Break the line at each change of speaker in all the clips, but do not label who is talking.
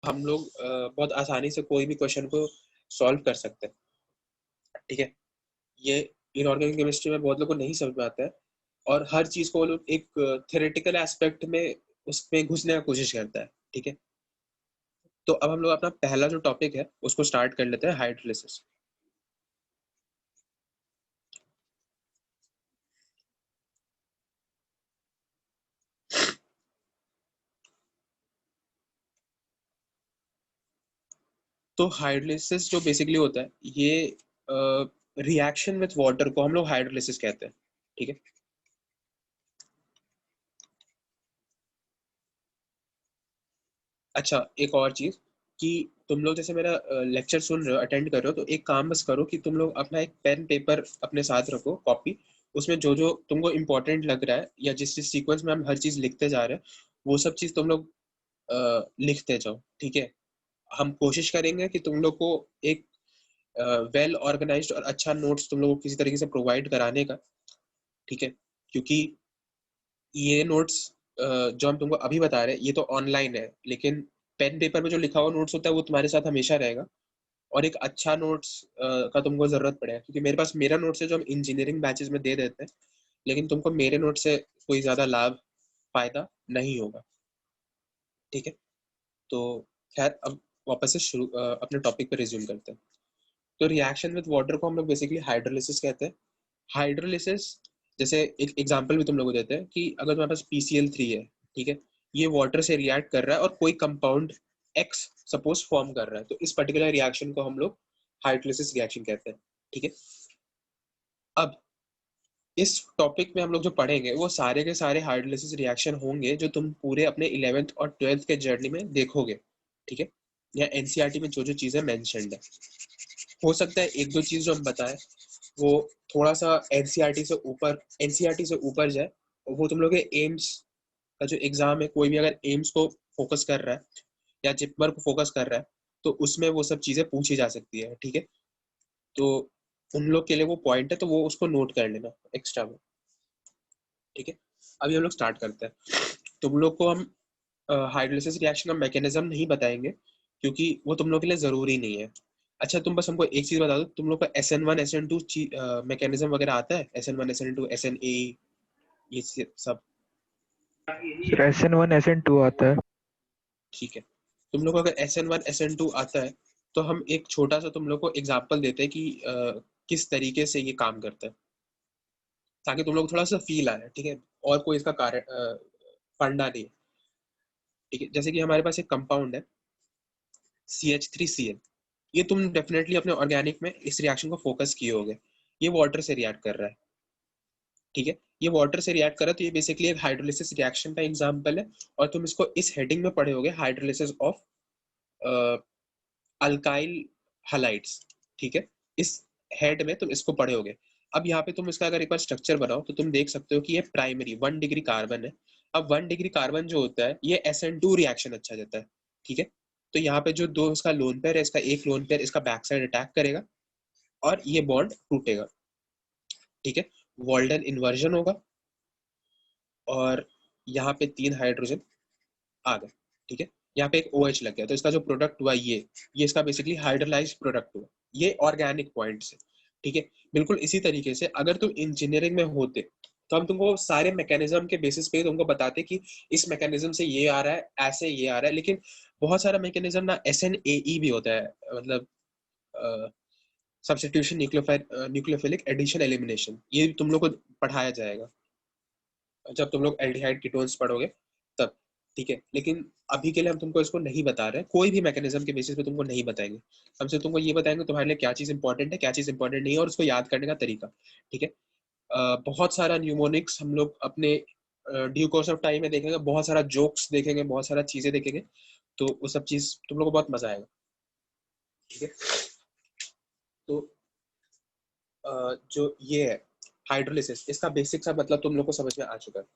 हम लोग बहुत आसानी से कोई भी क्वेश्चन को सॉल्व कर सकते हैं, ठीक है। ये इनऑर्गेनिक केमिस्ट्री में बहुत लोगों को नहीं समझ में आता है और हर चीज को वो लोग एक थ्योरेटिकल एस्पेक्ट में उसमें घुसने की कोशिश करता है, ठीक है। तो अब हम लोग अपना पहला जो टॉपिक है उसको स्टार्ट कर लेते हैं, हाइड्रोलिसिस। तो हाइड्रोलिसिस जो बेसिकली होता है, ये रिएक्शन विथ वाटर को हम लोग हाइड्रोलिसिस कहते हैं, ठीक है। अच्छा, एक और चीज कि तुम लोग जैसे मेरा लेक्चर सुन रहे हो, अटेंड कर रहे हो, तो एक काम बस करो कि तुम लोग अपना एक पेन पेपर अपने साथ रखो, कॉपी। उसमें जो जो तुमको इम्पोर्टेंट लग रहा है या जिस जिस सीक्वेंस में हम हर चीज लिखते जा रहे हैं, वो सब चीज तुम लोग लिखते जाओ, ठीक है। हम कोशिश करेंगे कि तुम लोग को एक वेल ऑर्गेनाइज्ड और अच्छा नोट्स तुम लोग को किसी तरीके से प्रोवाइड कराने का, ठीक है। क्योंकि ये नोट्स जो हम तुमको अभी बता रहे हैं ये तो ऑनलाइन है, लेकिन पेन पेपर में जो लिखा हुआ नोट्स होता है वो तुम्हारे साथ हमेशा रहेगा। और एक अच्छा नोट्स का तुमको जरूरत पड़ेगा, क्योंकि मेरे पास मेरा नोट्स है जो हम इंजीनियरिंग बैचेस में दे देते हैं, लेकिन तुमको मेरे नोट से कोई ज्यादा लाभ फायदा नहीं होगा, ठीक है। तो खैर, अब वापस से शुरू अपने टॉपिक पे रिज्यूम करते हैं। तो रिएक्शन विद वाटर को हम लोग बेसिकली हाइड्रोलिसिस कहते हैं। हाइड्रोलिसिस, जैसे एक एग्जांपल भी तुम लोग को देते हैं कि अगर तुम्हारे पास PCl3 है, ठीक है, ये वाटर से रिएक्ट कर रहा है और कोई कंपाउंड X सपोज फॉर्म कर रहा है, तो इस पर्टिकुलर रिएक्शन को हम लोग हाइड्रोलिसिस रिएक्शन कहते हैं, ठीक है। अब इस टॉपिक में हम लोग जो पढ़ेंगे वो सारे के सारे हाइड्रोलिसिस रिएक्शन होंगे जो तुम पूरे अपने 11th और 12th के जर्नी में देखोगे, ठीक है। या एनसीईआरटी में जो जो चीजें मेंशन्ड है, हो सकता है एक दो चीज जो हम बताएं वो थोड़ा सा एनसीईआरटी से ऊपर जाए, और वो तुम लोग के एम्स का जो एग्जाम है, कोई भी अगर एम्स को फोकस कर रहा है या जिपमर को फोकस कर रहा है, तो उसमें वो सब चीजें पूछी जा सकती है, ठीक है। तो उन लोग के लिए वो पॉइंट है, तो वो उसको नोट कर लेना एक्स्ट्रा में, ठीक है। अभी हम लोग स्टार्ट करते हैं। तुम लोग को हम हाइड्रोलिसिस रिएक्शन का मैकेनिज्म नहीं बताएंगे, क्योंकि वो तुम लोग के लिए जरूरी नहीं है। अच्छा, तुम बस हमको एक चीज बता दो, तुम लोग का SN1 SN2 मैकेनिज्म वगैरह आता है? SN1 SN2 SNA, ये सब?
सर SN1 SN2 आता है।
ठीक है। तुम लोग को अगर SN1 SN2 आता है, तो हम एक छोटा सा तुम लोग को एग्जाम्पल देते हैं कि किस तरीके से ये काम करता है, ताकि तुम लोग थोड़ा सा फील आए, ठीक है। और कोई इसका कारण फंडा नहीं है, ठीक है। जैसे कि हमारे पास एक कंपाउंड है CH3Cl, ये तुम डेफिनेटली अपने ऑर्गेनिक में इस रिएक्शन को फोकस किए होगे। ये वाटर से रिएक्ट कर रहा है, ठीक है। ये वाटर से रिएक्ट कर रहा है, तो ये बेसिकली एक हाइड्रोलिसिस रिएक्शन का एग्जांपल है। और तुम इसको इस हेडिंग में पढ़े होगे, हाइड्रोलिसिस ऑफ अल्काइल हलाइड्स, ठीक है। इस हेड में तुम इसको पढ़े होगे। अब यहाँ पे तुम इसका अगर एक बार स्ट्रक्चर बनाओ तो तुम देख सकते हो कि ये प्राइमरी 1 डिग्री कार्बन है। अब 1 डिग्री कार्बन जो होता है ये SN2 रिएक्शन अच्छा देता है, ठीक है। तो यहाँ पे जो दो इसका लोन पेयर है, इसका एक लोन पेयर इसका बैक साइड अटैक करेगा और ये बॉन्ड टूटेगा, ठीक है। वॉल्डन इन्वर्जन होगा और यहाँ पे 3 हाइड्रोजन आ गए, ठीक है। यहाँ पे एक OH लग गया, तो इसका जो प्रोडक्ट हुआ ये इसका बेसिकली हाइड्रोलाइज प्रोडक्ट हुआ। ये ऑर्गेनिक पॉइंट्स है, ठीक है। बिल्कुल इसी तरीके से अगर तुम इंजीनियरिंग में होते तो हम तुमको सारे मैकेनिज्म के बेसिस पे तुमको बताते कि इस मैकेनिज्म से ये आ रहा है, ऐसे ये आ रहा है। लेकिन बहुत सारा मैकेनिज्म ना SNAE भी होता है, मतलब सब्स्टिट्यूशन न्यूक्लियोफिलिक एडिशन एलिमिनेशन, ये तुम लोग को पढ़ाया जाएगा जब तुम लोग एल्डिहाइड कीटोन्स पढ़ोगे तब, ठीक है। लेकिन अभी के लिए हम तुमको इसको नहीं बता रहे, कोई भी मैकेनिज्म के बेसिस पे तुमको नहीं बताएंगे। हम सिर्फ तुमको ये बताएंगे तुम्हारे लिए क्या चीज इंपॉर्टेंट है, क्या चीज इंपॉर्टेंट नहीं है, और उसको याद करने का तरीका, ठीक है। बहुत सारा न्यूमोनिक्स हम लोग अपने ड्यू कोर्स ऑफ टाइम में देखेंगे, बहुत सारा जोक्स देखेंगे, बहुत सारा चीजें देखेंगे, तो वो सब चीज तुम लोग को बहुत मजा आएगा, ठीक है। तो जो ये है हाइड्रोलिसिस, इसका बेसिक सा मतलब तुम लोग को समझ में आ चुका है,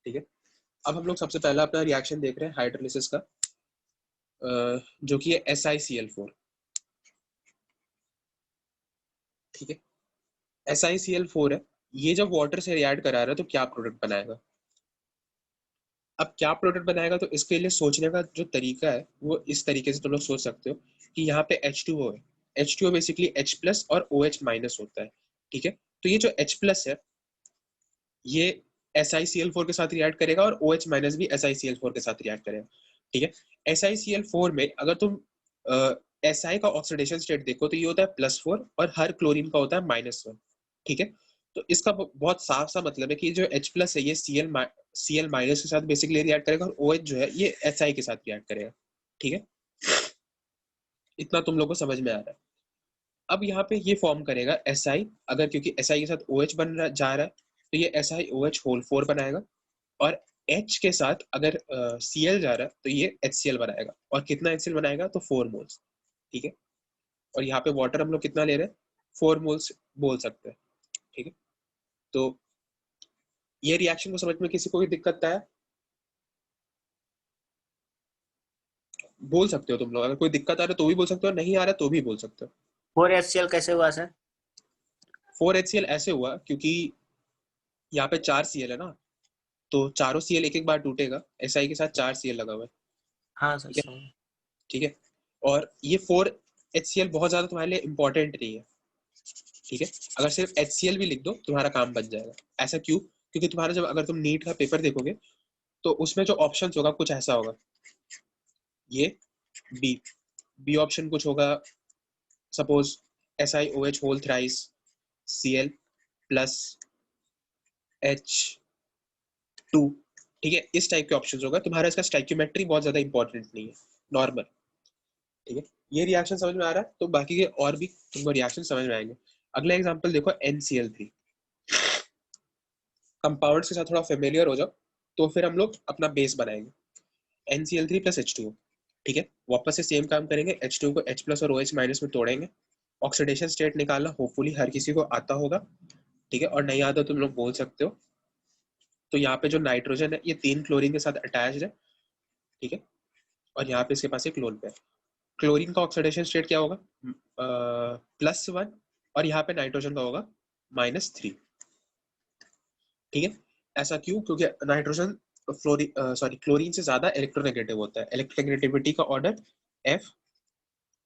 ठीक है। अब हम लोग सबसे पहला अपना रिएक्शन देख रहे हैं हाइड्रोलिसिस का, जो कि है SiCl4, ठीक है। SiCl4 है, ये जब वाटर से रिएक्ट करा रहा है तो क्या प्रोडक्ट बनाएगा? अब क्या प्रोडक्ट बनाएगा, तो इसके लिए सोचने का जो तरीका है वो इस तरीके से तुम लोग सोच सकते हो कि यहाँ पे H2O है, H2O बेसिकली H प्लस और OH माइनस होता है, ठीक है। तो ये जो H प्लस है ये SiCl4 के साथ रिएक्ट करेगा और OH माइनस भी SiCl4 के साथ रिएक्ट करेगा, ठीक है। SiCl4 में अगर तुम Si का ऑक्सीडेशन स्टेट देखो तो ये होता है +4 और हर क्लोरीन का होता है -1, ठीक है। तो इसका बहुत साफ सा मतलब है कि जो H प्लस है ये Cl माइनस के साथ बेसिकली रिएक्ट करेगा और OH जो है ये Si के साथ रिएक्ट करेगा, ठीक है। इतना तुम लोग को समझ में आ रहा है। अब यहाँ पे ये फॉर्म करेगा Si, अगर क्योंकि Si के साथ OH बन रहा जा रहा है तो ये SiOH होल 4 बनाएगा, और H के साथ अगर Cl जा रहा है तो ये HCl बनाएगा, और कितना HCl बनाएगा, तो 4 मोल्स, ठीक है। और यहाँ पे वाटर हम लोग कितना ले रहे हैं, 4 मोल्स बोल सकते हैं, ठीक है। तो ये रिएक्शन को समझ में किसी को भी दिक्कत है, बोल सकते हो तुम लोग, अगर कोई दिक्कत आ रहा है तो भी बोल सकते हो, नहीं आ रहा है तो भी बोल सकते हो।
4HCl कैसे हुआ सर?
4HCl ऐसे हुआ क्योंकि यहाँ पे 4 Cl है ना, तो चारों Cl एक एक बार टूटेगा, Si के साथ 4 Cl लगा हुआ है,
हाँ सर,
ठीक है, ठीक है। और ये 4HCl बहुत ज्यादा तुम्हारे लिए इंपॉर्टेंट नहीं है, ठीक है। अगर सिर्फ HCl भी लिख दो तुम्हारा काम बन जाएगा। ऐसा क्यों? क्योंकि तुम्हारा जब अगर तुम नीट का पेपर देखोगे तो उसमें जो ऑप्शंस होगा कुछ ऐसा होगा, ये बी ऑप्शन कुछ होगा, suppose SiOH whole thrice Cl plus H2, ठीक है, इस टाइप के ऑप्शंस होगा तुम्हारा। इसका स्टाइक्योमेट्री बहुत ज्यादा इंपॉर्टेंट नहीं है, नॉर्मल, ठीक है। ये रिएक्शन समझ में आ रहा है, तो बाकी के और भी तुमको रिएक्शन समझ में आएंगे। अगला एग्जांपल देखो NCl3। कंपाउंड्स के साथ थोड़ा फेमिलियर हो जाओ तो फिर हम लोग अपना बेस बनाएंगे, NCl3 प्लस H2O, ठीक है। वापस से सेम काम करेंगे, H2O को H प्लस और OH माइनस में तोड़ेंगे, ऑक्सीडेशन स्टेट निकालना होपफुली हर किसी को आता होगा, ठीक है, और नहीं आता तुम लोग बोल सकते हो। तो यहाँ पे जो नाइट्रोजन है ये 3 क्लोरीन के साथ अटैच्ड है, ठीक है, और यहाँ पे इसके पास एक लोन पेयर। क्लोरीन का ऑक्सीडेशन स्टेट क्या होगा, +1, और यहाँ पे नाइट्रोजन का होगा -3, ठीक है। ऐसा क्यों? क्योंकि नाइट्रोजन क्लोरीन से ज्यादा इलेक्ट्रोनेगेटिव होता है, इलेक्ट्रोनेगेटिविटी का ऑर्डर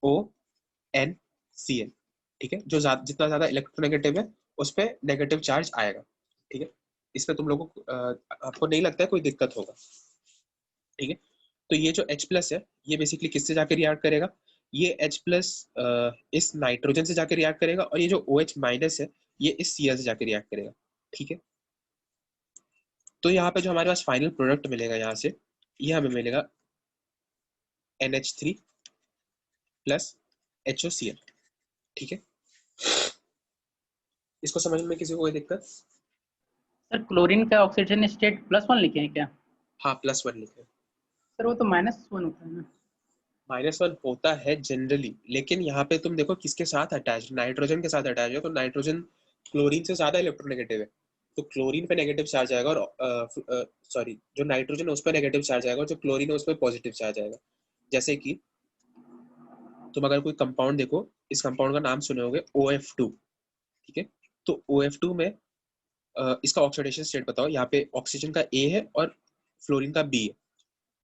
FONCl, ठीक है। जो जितना ज्यादा इलेक्ट्रोनेगेटिव है उस पर नेगेटिव चार्ज आएगा, ठीक है। इस पे तुम लोगों को आपको नहीं लगता है कोई दिक्कत होगा, ठीक है। तो ये जो H प्लस है ये बेसिकली किससे जाकर रिएक्ट करेगा, ये H प्लस इस नाइट्रोजन से जाकर रिएक्ट करेगा, और ये जो OH माइनस है ये इस Cl से जाकर रिएक्ट करेगा, ठीक है। तो यहाँ पे जो हमारे पास फाइनल प्रोडक्ट मिलेगा यहाँ से, ये हमें मिलेगा NH3 प्लस HOCl, ठीक है। इसको समझ में किसी को कोई दिक्कत?
सर क्लोरीन का ऑक्सीजन स्टेट +1 लिखे हैं क्या?
हाँ +1 लिखे।
सर वो तो -1 होता है ना।
-1 होता है जनरली, लेकिन यहाँ पे तुम देखो किसके साथ अटैच, नाइट्रोजन के साथ अटैच है, तो नाइट्रोजन क्लोरीन से ज्यादा इलेक्ट्रोनेगेटिव है, तो क्लोरीन पे नेगेटिव चार्ज आएगा, और सॉरी जो नाइट्रोजन है उस पर नेगेटिव चार्ज आएगा, और जो क्लोरीन है उस पर पॉजिटिव चार्ज आएगा। जैसे कि तुम अगर कोई कंपाउंड देखो, इस कंपाउंड का नाम सुने होगे OF2, ठीक है। तो OF2 में इसका ऑक्सीडेशन स्टेट बताओ, यहाँ पे ऑक्सीजन का A है और फ्लोरीन का B है,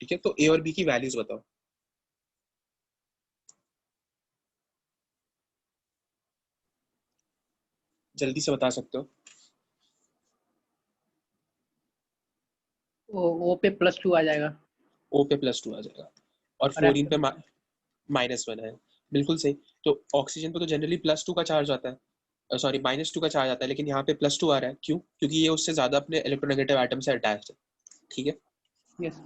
ठीक है। तो A और B की वैल्यूज बताओ। जल्दी से बता सकते हो।
ओ पे +2 आ जाएगा,
O पे +2 आ जाएगा, और फ्लोरीन पे -1 है, बिल्कुल सही। तो ऑक्सीजन पे तो जनरली +2 का चार्ज आता है, सॉरी -2 का चार्ज आता है, लेकिन यहाँ पे +2 आ रहा है, क्यों? क्योंकि ये उससे ज्यादा अपने इलेक्ट्रोनेगेटिव एटम से अटैच्ड है, ठीक है।
यस।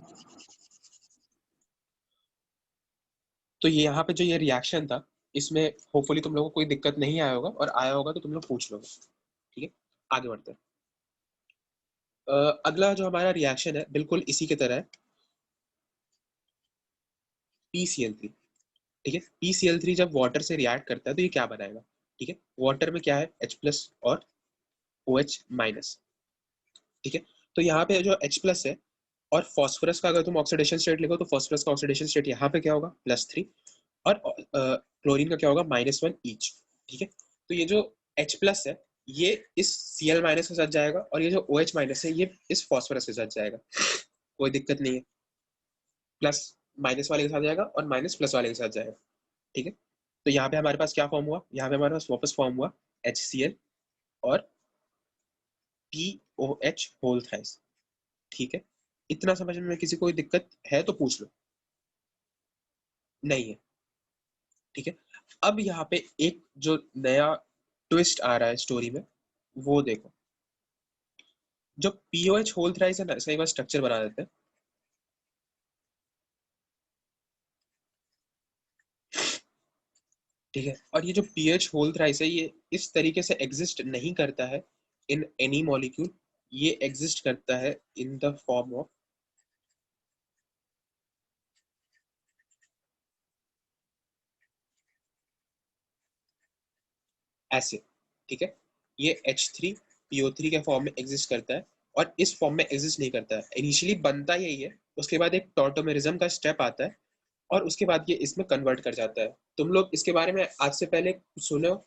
तो ये यहाँ पे जो ये रिएक्शन था इसमें होपफुली तुम लोगों को कोई दिक्कत नहीं आया होगा, और आया होगा तो तुम लोग पूछ लोगे, ठीक है। आगे बढ़ते हैं। अगला जो हमारा रिएक्शन है बिल्कुल इसी की तरह है, PCl3, ठीक है। PCl3 जब वाटर से रिएक्ट करता है तो ये क्या बनाएगा, ठीक है। वाटर में क्या है, H प्लस और OH माइनस, ठीक है। तो यहाँ पे जो H प्लस है, और फॉस्फोरस का अगर तुम ऑक्सीडेशन स्टेट लिखो तो फॉस्फोरस का ऑक्सीडेशन स्टेट यहाँ पे क्या होगा, +3, और क्लोरीन का क्या होगा, -1 ईच, ठीक है। तो ये जो H प्लस है ये इस Cl माइनस के साथ जाएगा, और ये जो OH माइनस है ये इस फॉस्फोरस के साथ जाएगा, कोई दिक्कत नहीं है, प्लस माइनस वाले के साथ जाएगा और माइनस प्लस वाले के साथ जाएगा, ठीक है। तो यहाँ पे हमारे पास क्या फॉर्म हुआ, यहाँ पे हमारे पास वापस फॉर्म हुआ HCl और POH होल थ्राइस, ठीक है। इतना समझने में किसी को कोई दिक्कत है तो पूछ लो, नहीं है, ठीक है। अब यहाँ पे एक जो नया ट्विस्ट आ रहा है स्टोरी में वो देखो, जो POH होल थ्राइस है ना, इसका एक बार स्ट्रक्चर बना देते हैं। ठीक है, और ये जो पीएच होल थ्राइस है ये इस तरीके से एग्जिस्ट नहीं करता है इन एनी मॉलिक्यूल, ये एग्जिस्ट करता है in the form of acid, ठीक है। ये H3PO3 के फॉर्म में एग्जिस्ट करता है और इस फॉर्म में एग्जिस्ट नहीं करता है, इनिशियली बनता यही है, उसके बाद एक टॉटोमेरिज्म का स्टेप आता है और उसके बाद ये इसमें कन्वर्ट कर जाता है। तुम लोग इसके बारे में आज से पहले कुछ सुने हो?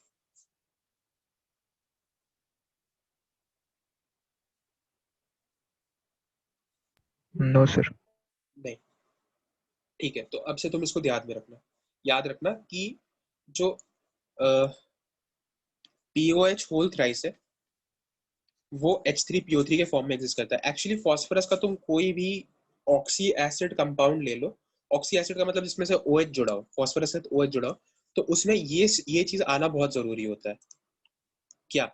No sir.
नहीं, ठीक है। तो अब से तुम इसको याद रखना कि जो POH होल थ्राइस है वो H3PO3 के फॉर्म में एग्जिस्ट करता है। एक्चुअली फॉस्फोरस का तुम कोई भी ऑक्सी एसिड कंपाउंड ले लो, ऑक्सी एसिड का मतलब जिसमें से OH जुड़ा हो, फॉस्फोरस से OH जुड़ा हो, तो उसमें ये चीज आना बहुत जरूरी होता है। क्या?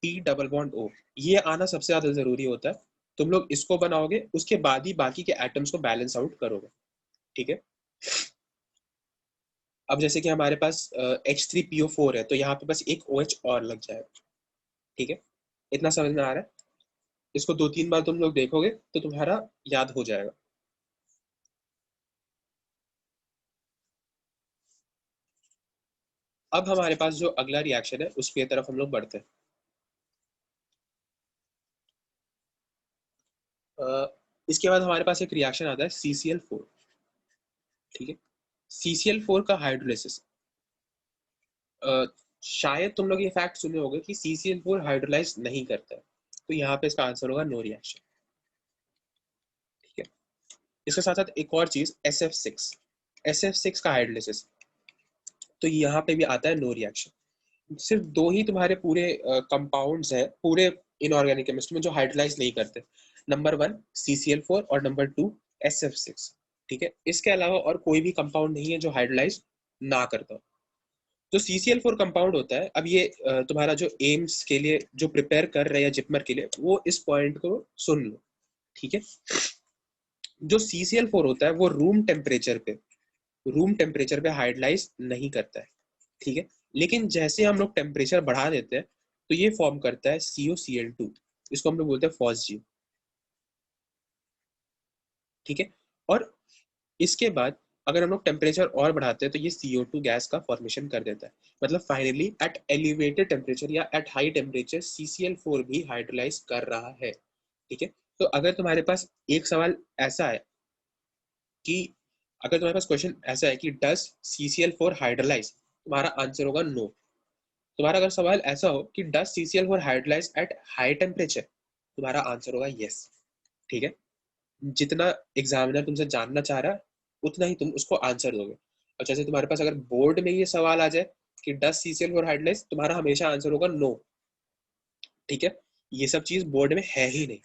P डबल बॉन्ड O, ये आना सबसे ज्यादा जरूरी होता है। तुम लोग इसको बनाओगे, उसके बाद ही बाकी के एटम्स को बैलेंस आउट करोगे, ठीक है। अब जैसे कि हमारे पास H3PO4 है, तो यहाँ पे बस एक OH और लग जाएगा, ठीक है। इतना समझ में आ रहा है? इसको 2-3 बार तुम लोग देखोगे तो तुम्हारा याद हो जाएगा। अब हमारे पास जो अगला रिएक्शन है उसकी तरफ हम लोग बढ़ते हैं। इसके बाद हमारे पास एक रिएक्शन आता है CCl4, ठीक है। CCl4 का हाइड्रोलाइसिस, शायद तुम लोग ये फैक्ट सुने होंगे कि CCl4 हाइड्रोलाइज नहीं करता है, तो यहाँ पे इसका आंसर होगा नो रिएक्शन, ठीक है। इसके साथ साथ एक और चीज SF6 का हाइड्रोलाइसिस, तो यहाँ पे भी आता है नो रिएक्शन। सिर्फ दो ही तुम्हारे पूरे कंपाउंड्स हैं पूरे इनऑर्गेनिक केमिस्ट्री में जो हाइड्रोलाइज नहीं करते, नंबर 1 CCl4 और नंबर 2 SF6, ठीक है। इसके अलावा और कोई भी कंपाउंड नहीं है जो हाइड्रोलाइज ना करता। जो CCl4 कंपाउंड होता है, अब ये तुम्हारा जो एम्स के लिए जो प्रिपेयर कर रहे हैं जिपमर के लिए, वो इस पॉइंट को सुन लो, ठीक है। जो CCl4 होता है वो रूम टेम्परेचर पे हाइड्रोलाइज नहीं करता है, ठीक है। लेकिन जैसे हम लोग टेम्परेचर बढ़ा देते हैं तो ये फॉर्म करता है COCl2, इसको हम लोग बोलते हैं फॉस्जी, ठीक है। और इसके बाद अगर हम लोग टेम्परेचर और बढ़ाते हैं तो ये CO2 गैस का फॉर्मेशन कर देता है। मतलब फाइनली एट एलिवेटेड टेम्परेचर या एट हाई टेम्परेचर CCl4 भी हाइड्रोलाइज कर रहा है, ठीक है। तो अगर तुम्हारे पास एक सवाल ऐसा है कि अगर तुम्हारे पास क्वेश्चन ऐसा है कि डज CCl4 हाइड्रोलाइज, तुम्हारा आंसर होगा नो। तुम्हारा अगर सवाल ऐसा हो कि does CCl4 hydrolyse at high temperature, तुम्हारा आंसर होगा यस, ठीक है। जितना एग्जामिनर तुमसे जानना चाह रहा है उतना ही तुम उसको आंसर दोगे। और जैसे तुम्हारे पास अगर बोर्ड में ये सवाल आ जाए कि डज CCl4 हाइड्रोलाइज, तुम्हारा हमेशा आंसर होगा नो, ठीक है। ये सब चीज बोर्ड में है ही नहीं,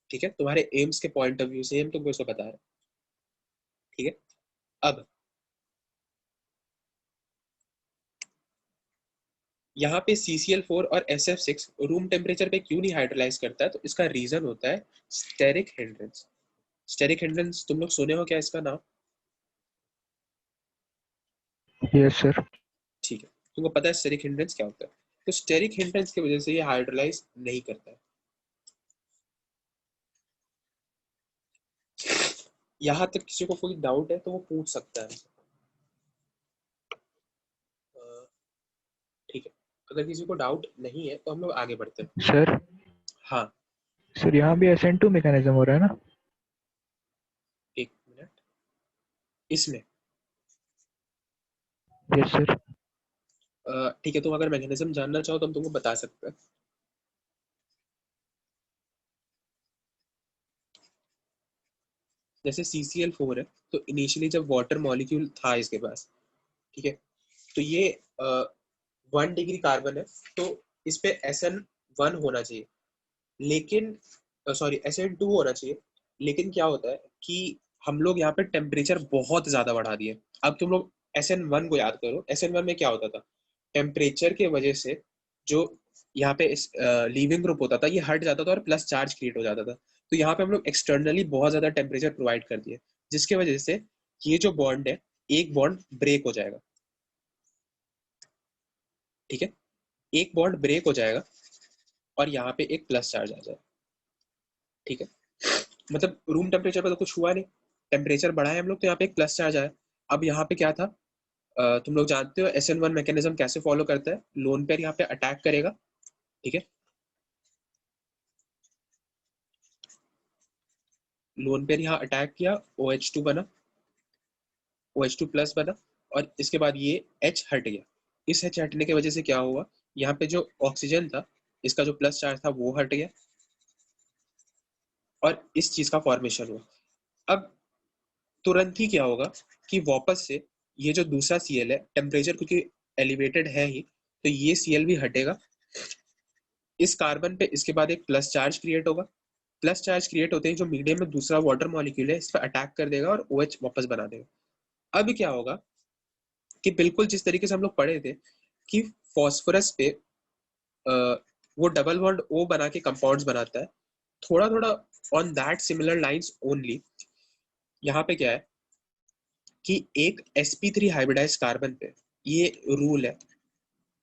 ठीक है। तुम्हारे एम्स के पॉइंट ऑफ व्यू से हम तुमको इसको बता रहे हैं, ठीक है। अब यहाँ पे CCl4 और SF6 रूम टेम्परेचर पे क्यों नहीं हाइड्रोलाइज करता है, तो इसका रीजन होता है स्टेरिक हिंड्रेंस। स्टेरिक हिंड्रेंस तुम लोग सुने हो क्या इसका नाम?
Yes sir.
ठीक है, तुमको पता है स्टेरिक हिंड्रेंस क्या होता है? तो स्टेरिक हिंड्रेंस की वजह से ये हाइड्रोलाइज नहीं करता है। यहाँ तक किसी को कोई डाउट है तो वो पूछ सकता है, ठीक है। अगर किसी को डाउट नहीं है तो हम लोग आगे बढ़ते हैं।
सर
हाँ,
सर यहाँ भी SN2 मैकेनिज्म हो रहा है ना?
एक मिनट, इसमें
यस सर।
ठीक है, तुम अगर मैकेनिज्म जानना चाहो तो हम तुमको बता सकते हैं। जैसे CCl4 है, तो इनिशियली जब वाटर मॉलिक्यूल था इसके पास, ठीक है, तो ये 1 डिग्री कार्बन है, तो इस पे SN1 होना चाहिए, लेकिन सॉरी SN2 होना चाहिए, लेकिन क्या होता है कि हम लोग यहाँ पे टेम्परेचर बहुत ज्यादा बढ़ा दिए। अब तुम लोग SN1 को याद करो, SN1 में क्या होता था, टेम्परेचर के वजह से जो यहाँ पे लीविंग ग्रुप होता था ये हट जाता था और प्लस चार्ज क्रिएट हो जाता था। तो यहाँ पे हम लोग एक्सटर्नली बहुत ज्यादा टेम्परेचर प्रोवाइड कर दिए, जिसके वजह से ये जो बॉन्ड है, एक बॉन्ड ब्रेक हो जाएगा, ठीक है, एक बॉन्ड ब्रेक हो जाएगा और यहाँ पे एक प्लस चार्ज आ जाएगा, ठीक है। मतलब रूम टेम्परेचर पे तो कुछ हुआ नहीं, टेम्परेचर बढ़ाए हम लोग तो यहाँ पे एक प्लस चार्ज आया। अब यहाँ पे क्या था, तुम लोग जानते हो SN1 मैकेनिज्म कैसे फॉलो करता है, लोन पेयर यहाँ पे अटैक करेगा, ठीक है, लोन पेयर यहाँ अटैक किया, OH2 बना, OH2 प्लस बना, और इसके बाद ये H हट गया। इस H हटने की वजह से क्या हुआ, यहाँ पे जो ऑक्सीजन था, इसका जो प्लस चार्ज था वो हट गया और इस चीज का फॉर्मेशन हुआ। अब तुरंत ही क्या होगा कि वापस से ये जो दूसरा Cl है, टेम्परेचर क्योंकि एलिवेटेड है ही, तो ये Cl भी हटेगा, इस कार्बन पे इसके बाद एक प्लस चार्ज क्रिएट होगा, प्लस चार्ज क्रिएट होते ही जो मीडियम में दूसरा वाटर मॉलिक्यूल है इस पर अटैक कर देगा और OH वापस बना देगा। अब क्या होगा कि बिल्कुल जिस तरीके से हम लोग पढ़े थे कि फॉस्फोरस पे वो डबल बॉन्ड O बना के कंपाउंड्स बनाता है, थोड़ा थोड़ा on that similar lines only, यहाँ पे क्या है कि एक sp3 हाइब्रिडाइज कार्बन पे ये रूल है,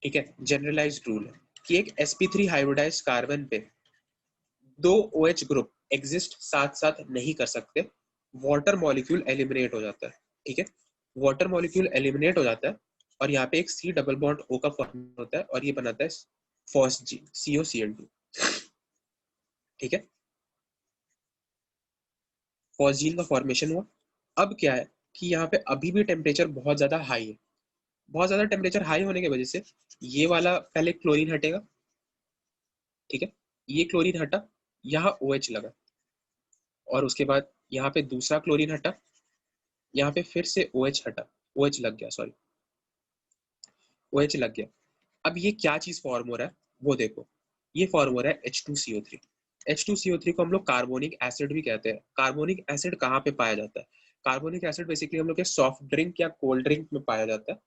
ठीक है, जनरलाइज्ड रूल है कि एक sp3 हाइब्रिडाइज कार्बन पे दो OH ग्रुप एग्जिस्ट साथ साथ नहीं कर सकते, वाटर मॉलिक्यूल एलिमिनेट हो जाता है, ठीक है, वाटर मॉलिक्यूल एलिमिनेट हो जाता है और यहाँ पे एक C डबल बॉन्ड O का फॉर्म होता है और ये बनाता है फॉस्जीन COCl2, ठीक है, फॉस्जीन का फॉर्मेशन हुआ। अब क्या है कि यहाँ पे अभी भी टेम्परेचर बहुत ज्यादा हाई है, बहुत ज्यादा टेम्परेचर हाई होने की वजह से ये वाला पहले क्लोरीन हटेगा, ठीक है, ये क्लोरीन हटा, यहाँ OH लगा, और उसके बाद यहाँ पे दूसरा क्लोरीन हटा, यहाँ पे फिर से OH हटा, OH लग गया, सॉरी OH लग गया। अब ये क्या चीज फॉर्म हो रहा है वो देखो, ये फॉर्म हो रहा है H2CO3। H2CO3 को हम लोग कार्बोनिक एसिड भी कहते हैं। कार्बोनिक एसिड कहाँ पे पाया जाता है, कार्बोनिक एसिड बेसिकली हम लोग के सॉफ्ट ड्रिंक या कोल्ड ड्रिंक में पाया जाता है,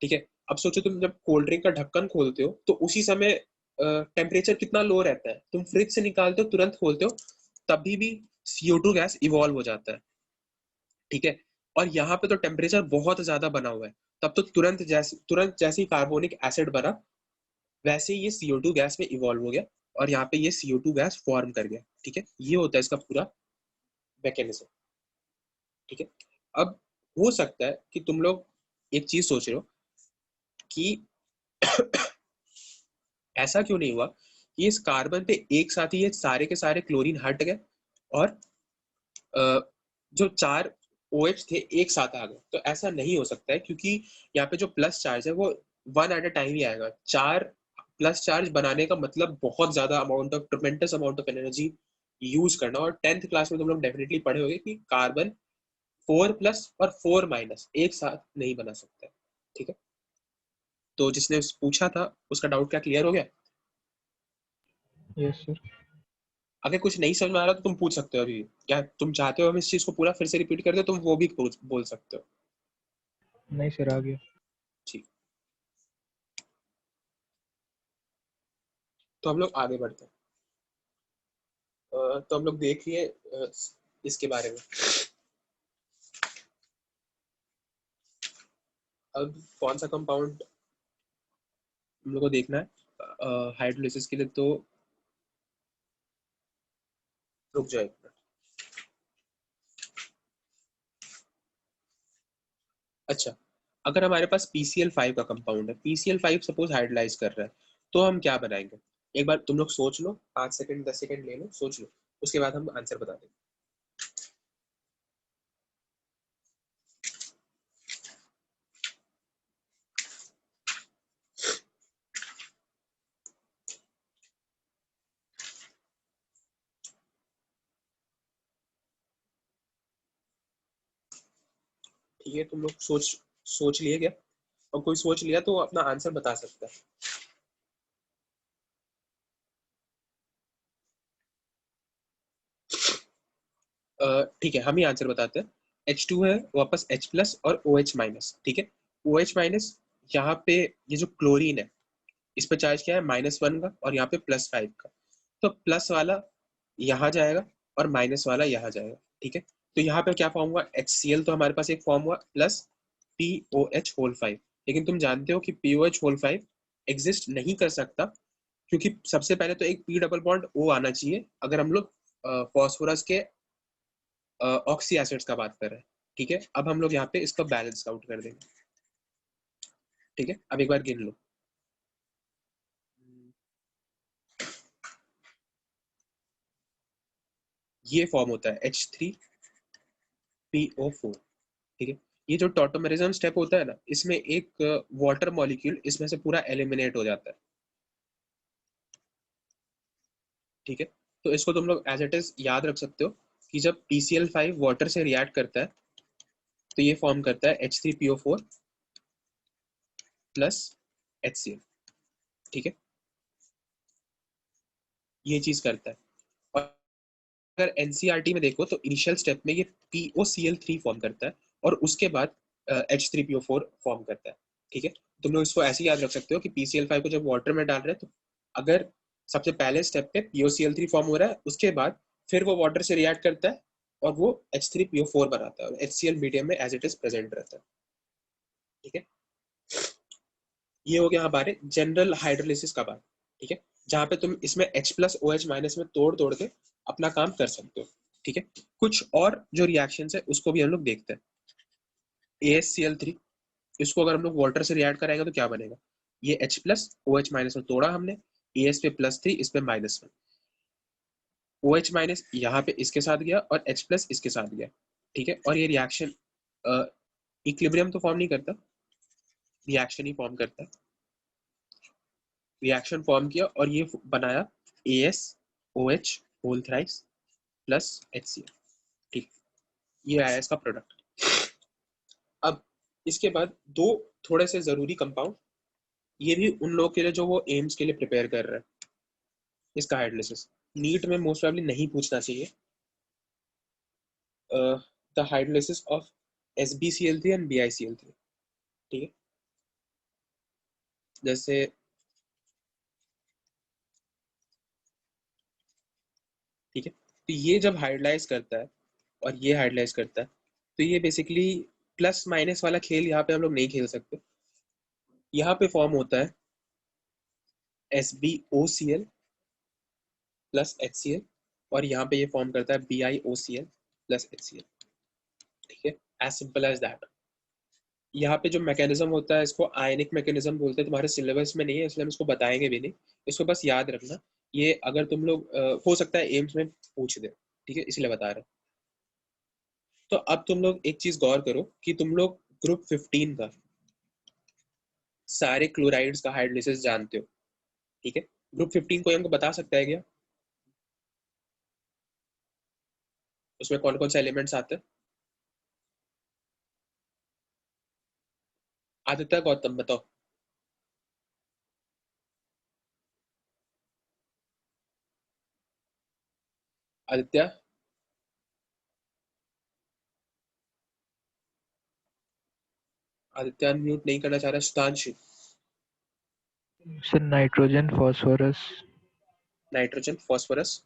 ठीक है। अब सोचो तुम जब कोल्ड ड्रिंक का ढक्कन खोलते हो तो उसी समय टेम्परेचर कितना लो रहता है, तुम फ्रिज से निकालते हो तुरंत खोलते हो तभी भी CO2 गैस इवॉल्व हो जाता है, ठीक है। और यहाँ पे तो टेम्परेचर बहुत ज्यादा बना हुआ है, तब तो तुरंत जैसे ही कार्बोनिक एसिड बना वैसे ही ये CO2 गैस में इवॉल्व हो गया और यहाँ पे ये CO2 गैस फॉर्म कर गया, ठीक है। ये होता है इसका पूरा मैकेनिज्म, ठीक है। अब हो सकता है कि तुम लोग एक चीज सोच रहे हो कि ऐसा क्यों नहीं हुआ कि इस कार्बन पे एक साथ ही ये सारे के सारे क्लोरीन हट गए और जो चार OH थे एक साथ आ गए। तो ऐसा नहीं हो सकता है क्योंकि यहाँ पे जो प्लस चार्ज है वो वन एट अ टाइम ही आएगा। चार प्लस चार्ज बनाने का मतलब बहुत ज्यादा amount of tremendous amount of energy use करना, और 10th क्लास में तुम लोग डेफिनेटली पढ़े होंगे कि कार्बन 4 प्लस और 4 माइनस एक साथ नहीं बना सकता है, ठीक है। तो जिसने पूछा था उसका डाउट क्या क्लियर हो गया?
Yes sir.
अगर कुछ नहीं समझ में आ रहा तो तुम पूछ सकते हो अभी, क्या तुम चाहते हो हम इस चीज को पूरा फिर से रिपीट कर दे, तुम वो भी बोल सकते हो।
नहीं सर, आ गया।
ठीक, तो हम लोग आगे बढ़ते हैं। तो हम लोग देख लिए इसके बारे में। अब कौन सा कंपाउंड हम लोग को देखना है हाइड्रोलिसिस के लिए, तो रुक जाए एक मिनट। अच्छा, अगर हमारे पास PCl5 का कंपाउंड है, PCl5 सपोज हाइड्रोलाइज कर रहा है, तो हम क्या बनाएंगे? एक बार तुम लोग सोच लो, 5 सेकंड 10 सेकंड ले लो, सोच लो, उसके बाद हम आंसर बता देंगे। ठीक है, तुम लोग सोच लिए क्या? और कोई सोच लिया तो अपना आंसर बता सकता है। ठीक है, हम ही आंसर बताते हैं। H2 है वापस H प्लस और OH माइनस। ठीक है, OH माइनस, यहाँ पे ये जो क्लोरीन है इस पे चार्ज क्या है -1 का और यहाँ पे +5 का। तो प्लस वाला यहाँ जाएगा और माइनस वाला यहाँ जाएगा। ठीक है, तो यहाँ पे क्या फॉर्म हुआ, HCl तो हमारे पास एक फॉर्म हुआ प्लस POH होल 5। लेकिन तुम जानते हो कि POH होल 5 एग्जिस्ट नहीं कर सकता, क्योंकि सबसे पहले तो एक P डबल बॉन्ड O आना चाहिए अगर हम लोग फॉस्फोरस के ऑक्सी एसिड्स का बात कर रहे हैं। ठीक है, अब हम लोग यहाँ पे इसका बैलेंस आउट कर देंगे। ठीक है, अब एक बार गिन लो। ये फॉर्म होता है H3PO4। ठीक है, ये जो टॉटोमेरिज्म स्टेप होता है ना, इसमें एक वाटर मॉलिक्यूल इसमें से पूरा एलिमिनेट हो जाता है। ठीक है, तो इसको तुम लोग एज इट इज याद रख सकते हो कि जब PCl5 वाटर से रिएक्ट करता है तो ये फॉर्म करता है H3PO4 प्लस HCl। ठीक है, ये चीज करता है। और अगर NCERT में देखो तो इनिशियल स्टेप में ये POCl3 फॉर्म करता है और उसके बाद H3PO4 फॉर्म करता है। ठीक है, तुम लोग इसको ऐसे याद रख सकते हो कि PCl5 को जब वाटर में डाल रहे हैं तो अगर सबसे पहले स्टेप पे POCl3 फॉर्म हो रहा है, उसके बाद फिर वो वाटर से रिएक्ट करता है और वो H3PO4 बनाता है और HCl मीडियम में एज इट इज प्रेजेंट रहता है। ठीक है, ये हो गया हमारे जनरल हाइड्रोलिसिस का बात। ठीक है, जहाँ पे तुम इसमें H प्लस OH माइनस में तोड़ तोड़ के अपना काम कर सकते हो। ठीक है, कुछ और जो रिएक्शंस है उसको भी हम लोग देखते हैं। ASCl3, इसको अगर हम लोग वाटर से रिएक्ट कराएंगे तो क्या बनेगा, ये H प्लस OH माइनस में तोड़ा हमने, AS पे +3, इस पे -1, OH माइनस यहाँ पे इसके साथ गया और H प्लस इसके साथ गया। ठीक है, और ये रिएक्शन इक्विलिब्रियम तो फॉर्म नहीं करता, रिएक्शन ही फॉर्म करता है। रिएक्शन फॉर्म किया और ये बनाया AsOH whole thrice plus HCl। ठीक, ये आया इसका प्रोडक्ट। अब इसके बाद दो थोड़े से जरूरी कंपाउंड, ये भी उन लोगों के लिए जो वो एम्स के लिए प्रिपेयर कर रहे हैं। इसका हाइड्रोलिसिस नीट में मोस्ट प्रोबेबली नहीं पूछना चाहिए। The hydrolysis of SbCl3 and BiCl3। ठीक है, जैसे ठीक है, तो ये जब हाइड्रोलाइज करता है और ये हाइड्रोलाइज करता है तो ये बेसिकली प्लस माइनस वाला खेल यहाँ पे हम लोग नहीं खेल सकते। यहाँ पे फॉर्म होता है SbOCl प्लस HCl और यहाँ पे ये फॉर्म करता है BiOCl प्लस HCl। ठीक है, एज सिंपल एज दैट। यहाँ पे जो मैकेनिज्म होता है इसको आयनिक मैकेनिज्म बोलते हैं। तुम्हारे सिलेबस में नहीं है इसलिए हम इसको बताएंगे भी नहीं, इसको बस याद रखना। ये अगर तुम लोग हो सकता है एम्स में पूछ दे। ठीक है, इसलिए बता रहे हैं। तो अब तुम लोग एक चीज गौर करो कि तुम लोग ग्रुप 15 का सारे क्लोराइड्स का हाइड्रोलिसिस जानते हो। ठीक है, ग्रुप 15 कोई हमको बता सकता है क्या उसमें कौन कौन से एलिमेंट्स आते हैं? आदित्य, गौतम, बताओ। आदित्य, आदित्य अनम्यूट नहीं करना चाह रहा। Sudhanshu?
Sir nitrogen phosphorus
nitrogen, phosphorus,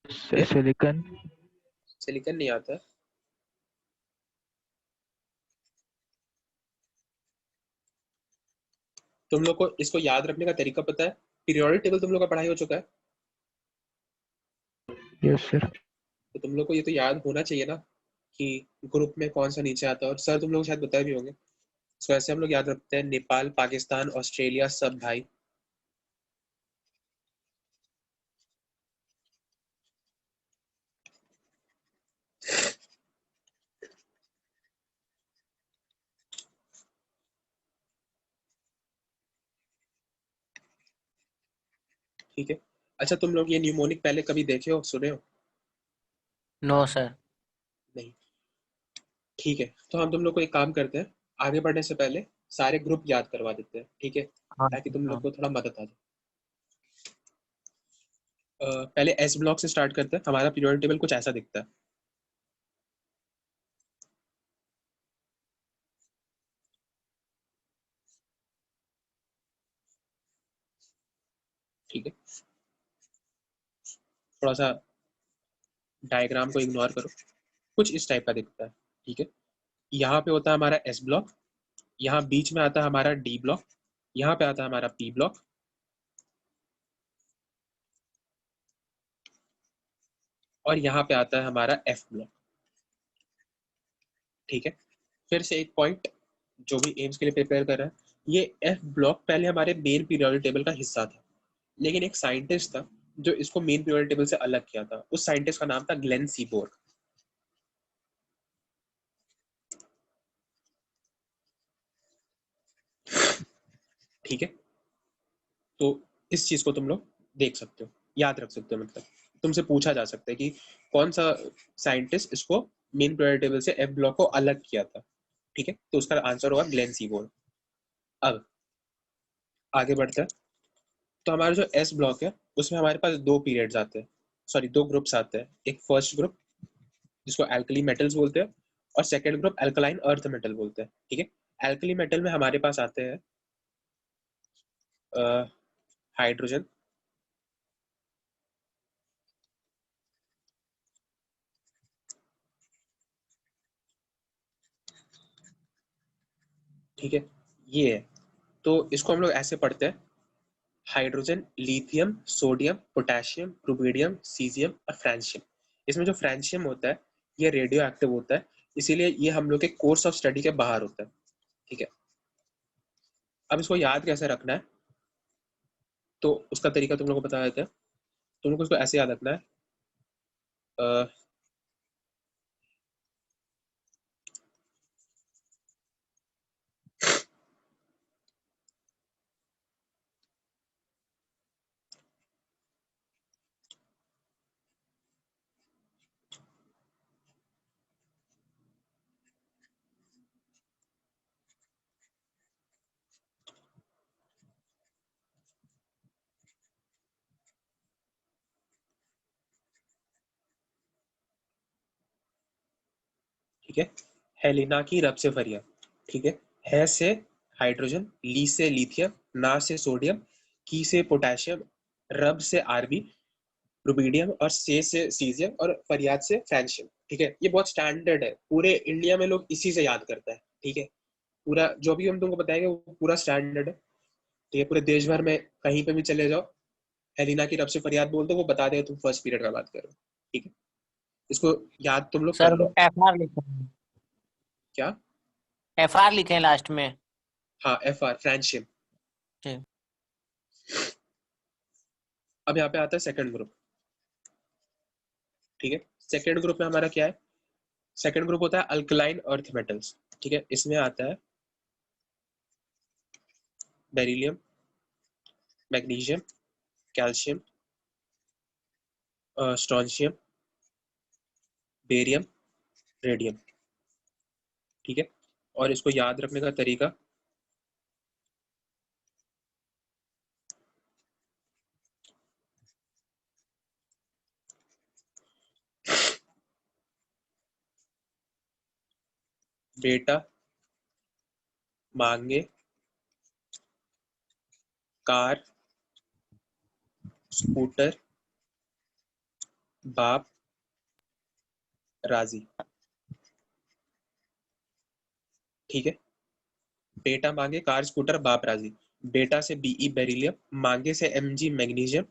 फिर
सिलिकॉन
सिलिकॉन नहीं आता है। तुम लोग को इसको याद रखने का तरीका पता है? पीरियोडिक टेबल तुम लोग का पढ़ाई हो चुका है,
यस सर
तो तुम लोग को ये तो याद होना चाहिए ना कि ग्रुप में कौन सा नीचे आता है। और सर तुम लोग शायद बताए भी होंगे। सो ऐसे हम लोग याद रखते हैं, नेपाल, पाकिस्तान, ऑस्ट्रेलिया, सब भाई। ठीक है, अच्छा तुम लोग ये न्यूमोनिक पहले कभी देखे हो, सुने हो?
No sir.
नहीं। ठीक है, तो हम तुम लोग को एक काम करते हैं, आगे बढ़ने से पहले सारे ग्रुप याद करवा देते हैं, ठीक है,
हाँ
ताकि तुम लोग
हाँ
को थोड़ा मदद आ जाए। पहले एस ब्लॉक से स्टार्ट करते हैं। हमारा पीरियोडिक टेबल कुछ ऐसा दिखता है। ठीक है, थोड़ा सा डायग्राम को इग्नोर करो, कुछ इस टाइप का दिखता है। ठीक है, यहाँ पे होता है हमारा एस ब्लॉक, यहाँ बीच में आता है हमारा डी ब्लॉक, यहाँ पे आता है हमारा पी ब्लॉक, और यहाँ पे आता है हमारा एफ ब्लॉक। ठीक है, फिर से एक पॉइंट, जो भी एम्स के लिए प्रिपेयर कर रहा है, ये एफ ब्लॉक पहले हमारे मेन पीरियोडिक टेबल का हिस्सा था, लेकिन एक साइंटिस्ट था जो इसको मेन पीरियोडिक टेबल से अलग किया था। उस साइंटिस्ट का नाम था ग्लेन सीबोर्ग। ठीक है, तो इस चीज को तुम लोग देख सकते हो, याद रख सकते हो, मतलब तुमसे पूछा जा सकता है कि कौन सा साइंटिस्ट इसको मेन पीरियोडिक टेबल से एफ ब्लॉक को अलग किया था। ठीक है, तो उसका आंसर होगा ग्लेन सीबोर्ग। अब आगे बढ़ते हैं, तो हमारा जो एस ब्लॉक है उसमें हमारे पास दो पीरियड्स आते हैं, सॉरी दो ग्रुप्स आते हैं। एक फर्स्ट ग्रुप जिसको एल्कली मेटल्स बोलते हैं, और second group alkaline earth metal बोलते हैं। ठीक है, एल्कली मेटल में हमारे पास आते हैं हाइड्रोजन, ठीक है, ये है। तो इसको हम लोग ऐसे पढ़ते हैं, hydrogen, lithium, sodium, potassium, rubidium, caesium और फ्रांशियम। इसमें जो फ्रांशियम होता है ये रेडियो एक्टिव होता है, इसीलिए ये हम लोग के कोर्स ऑफ स्टडी के बाहर होता है। ठीक है, अब इसको याद कैसे रखना है, तो उसका तरीका तुम लोग को बता देते हैं। तुम लोग को इसको ऐसे याद रखना है, अ, ठीक है, हेलिना की रब से फरिया। ठीक है से हाइड्रोजन, ली से लिथियम, ना से सोडियम, की से पोटेशियम, रब से आरबी, रुबिडियम, और से सीजियम, और फरियाद से फ्रांशियम। ठीक है, ये बहुत स्टैंडर्ड है, पूरे इंडिया में लोग इसी से याद करता है। ठीक है, पूरा जो भी हम तुमको बताएंगे वो पूरा स्टैंडर्ड है। ठीक है, पूरे देश भर में कहीं पे भी चले जाओ, हेलिना की रब से फरियाद बोल दो, वो बता देगा तुम फर्स्ट पीरियड का बात कर रहे हो। ठीक है, इसको याद तुम लोग कर
सर,
लो।
वो FR लिखे हैं।
क्या?
FR लिखे हैं लास्ट में।
हाँ, एफ आर, फ्रांशियम।
ठीक।
अब यहाँ पे आता है सेकंड ग्रुप। ठीक है, सेकंड ग्रुप में हमारा क्या है? सेकंड ग्रुप होता है अल्कलाइन अर्थ मेटल्स। ठीक है, इसमें आता है beryllium, magnesium, calcium, strontium, barium, radium. ठीक है, और इसको याद रखने का तरीका, बेटा मांगे कार, स्कूटर, बाप राजी। ठीक है, बेटा मांगे कार, स्कूटर, बाप राजी। बेटा से बीई बेरिलियम, मांगे से एमजी मैग्नीशियम,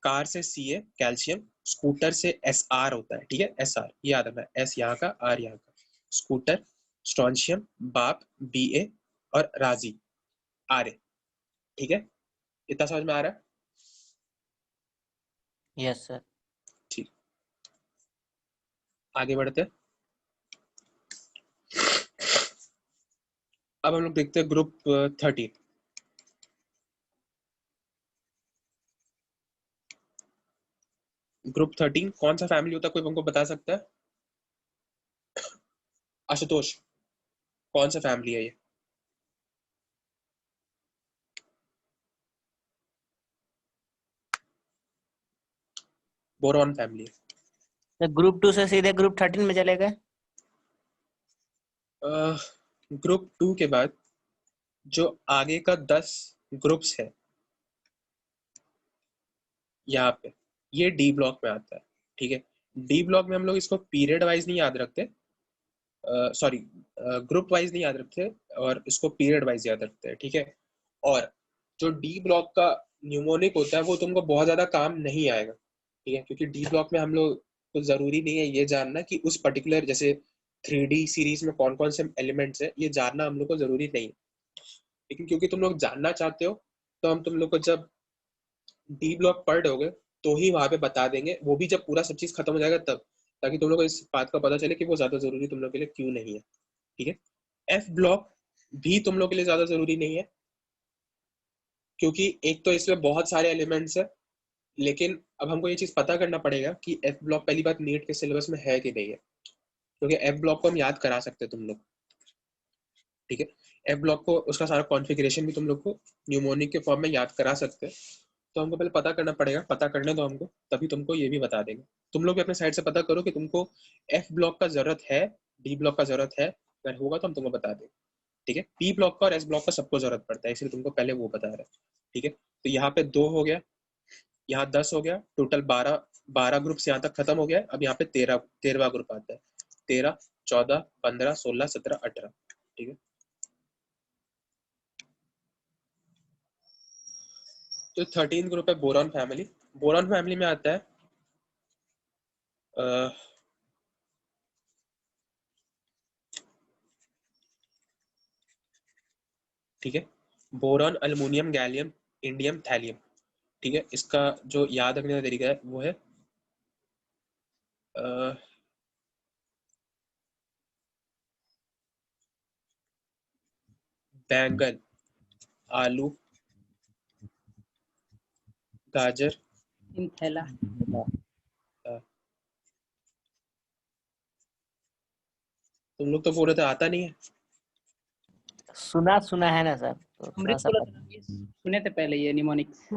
कार से सीए कैल्शियम, स्कूटर से एस आर होता है। ठीक है, एस आर याद रखना, एस यहाँ का, आर यहाँ का। स्कूटर, स्ट्रॉन्शियम, बाप बी ए, और राजी आर ए। ठीक है, इतना समझ में आ रहा है?
Yes sir.
ठीक, आगे बढ़ते हैं। अब हम लोग देखते हैं ग्रुप 13। ग्रुप 13 कौन सा फैमिली होता है, कोई हमको बता सकता है? आशुतोष, कौन सा फैमिली है ये? बोरॉन फैमिली है।
तो ग्रुप 2 से सीधे ग्रुप 13 में चले गए।
ग्रुप 2 के बाद जो आगे का 10 ग्रुप्स है यहाँ पे, ये डी ब्लॉक में आता है। ठीक है, डी ब्लॉक में हम लोग इसको पीरियड वाइज नहीं याद रखते, सॉरी ग्रुप वाइज नहीं याद रखते, और इसको पीरियड वाइज याद रखते हैं। ठीक है, और जो डी ब्लॉक का न्यूमोनिक होता है वो तुमको बहुत ज्यादा काम नहीं आएगा। ठीक है, क्योंकि डी ब्लॉक में हम लोग को जरूरी नहीं है ये जानना कि उस पर्टिकुलर जैसे 3D सीरीज में कौन कौन से एलिमेंट्स है, ये जानना हम लोग को जरूरी नहीं है। लेकिन क्योंकि तुम लोग जानना चाहते हो तो हम तुम लोग को जब डी ब्लॉक पढ़ रहोगे तो ही वहां पे बता देंगे, वो भी जब पूरा सब चीज खत्म हो जाएगा तब, ताकि तुम लोग को इस बात का पता चले कि वो ज्यादा जरूरी तुम लोग के लिए क्यों नहीं है। ठीक है, एफ ब्लॉक भी तुम लोग के लिए ज्यादा जरूरी नहीं है, क्योंकि एक तो इसमें बहुत सारे एलिमेंट्स है, लेकिन अब हमको ये चीज पता करना पड़ेगा कि एफ ब्लॉक पहली बात नीट के सिलेबस में है कि नहीं है, क्योंकि एफ ब्लॉक को हम याद करा सकते हैं तुम लोग। ठीक है, एफ ब्लॉक को उसका सारा कॉन्फ़िगरेशन भी तुम लोग को न्यूमोनिक के फॉर्म में याद करा सकते हैं, तो हमको पहले पता करना पड़ेगा, पता करने दो हमको, तभी तुमको ये भी बता देंगे। तुम लोग भी अपने साइड से पता करो कि तुमको एफ ब्लॉक का जरूरत है, डी ब्लॉक का जरूरत है, अगर होगा तो हम तुमको बता देंगे। ठीक है, पी ब्लॉक का और एस ब्लॉक का सबको जरूरत पड़ता है, इसलिए तुमको पहले वो बता रहा है। ठीक है, तो यहाँ पे 2 हो गया, यहाँ 10 हो गया, टोटल 12 ग्रुप यहाँ तक खत्म हो गया। अब यहाँ पे 13वां ग्रुप आता है, 13, 14, 15, 16, 17, 18। ठीक है, तो 13 ग्रुप है बोरॉन फैमिली। बोरॉन फैमिली में आता है ठीक है, boron, aluminium, gallium, indium, thallium. ठीक है, इसका जो याद रखने का तरीका है वो है बैंगन, आलू, गाजर,
इन थैला।
तुम लोग तो बोल रहे थे आता नहीं है।
सुना सुना है ना सर, तो थोड़ा
अमृत
सा
बोला था ना, ये सुने थे पहले ये निमोनिक्स।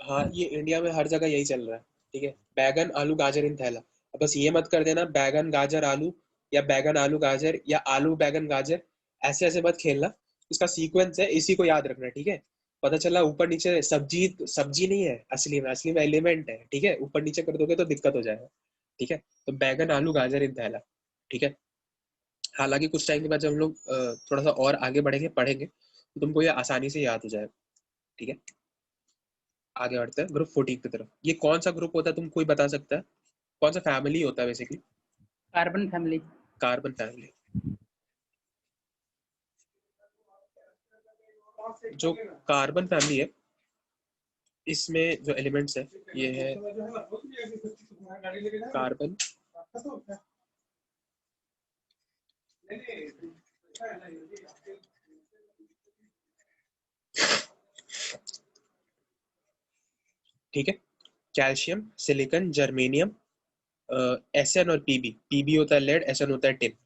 हाँ, ये इंडिया में हर जगह यही चल रहा है। ठीक है, बैगन, आलू, गाजर इन थैला। अब बस ये मत कर देना बैगन, गाजर, आलू, या बैगन, आलू, गाजर, या आलू, बैगन, गाजर, ऐसे ऐसे मत खेलना। इसका सीक्वेंस है, इसी को याद रखना। ठीक है, पता चला ऊपर नीचे सब्जी, सब्जी नहीं है असली में एलिमेंट है। ठीक है, ऊपर नीचे कर दोगे तो दिक्कत हो जाएगा। ठीक है, तो बैगन, आलू, गाजर इन थैला। ठीक है, हालांकि कुछ टाइम के बाद जब हम लोग थोड़ा सा और आगे बढ़ेंगे, पढ़ेंगे, तो तुमको ये आसानी से याद हो जाएगा। ठीक है, आगे बढ़ते हैं ग्रुप 14 की तरफ। ये कौन सा ग्रुप होता है, तुम कोई बता सकता है? कौन सा फैमिली होता है basically?
Carbon family.
Carbon family. जो कार्बन फैमिली है, इसमें जो एलिमेंट्स है ये है कार्बन, ठीक है, कैल्शियम, सिलिकॉन, जर्मेनियम, एसएन और पीबी। पीबी होता है लेड, एसएन होता है टिन।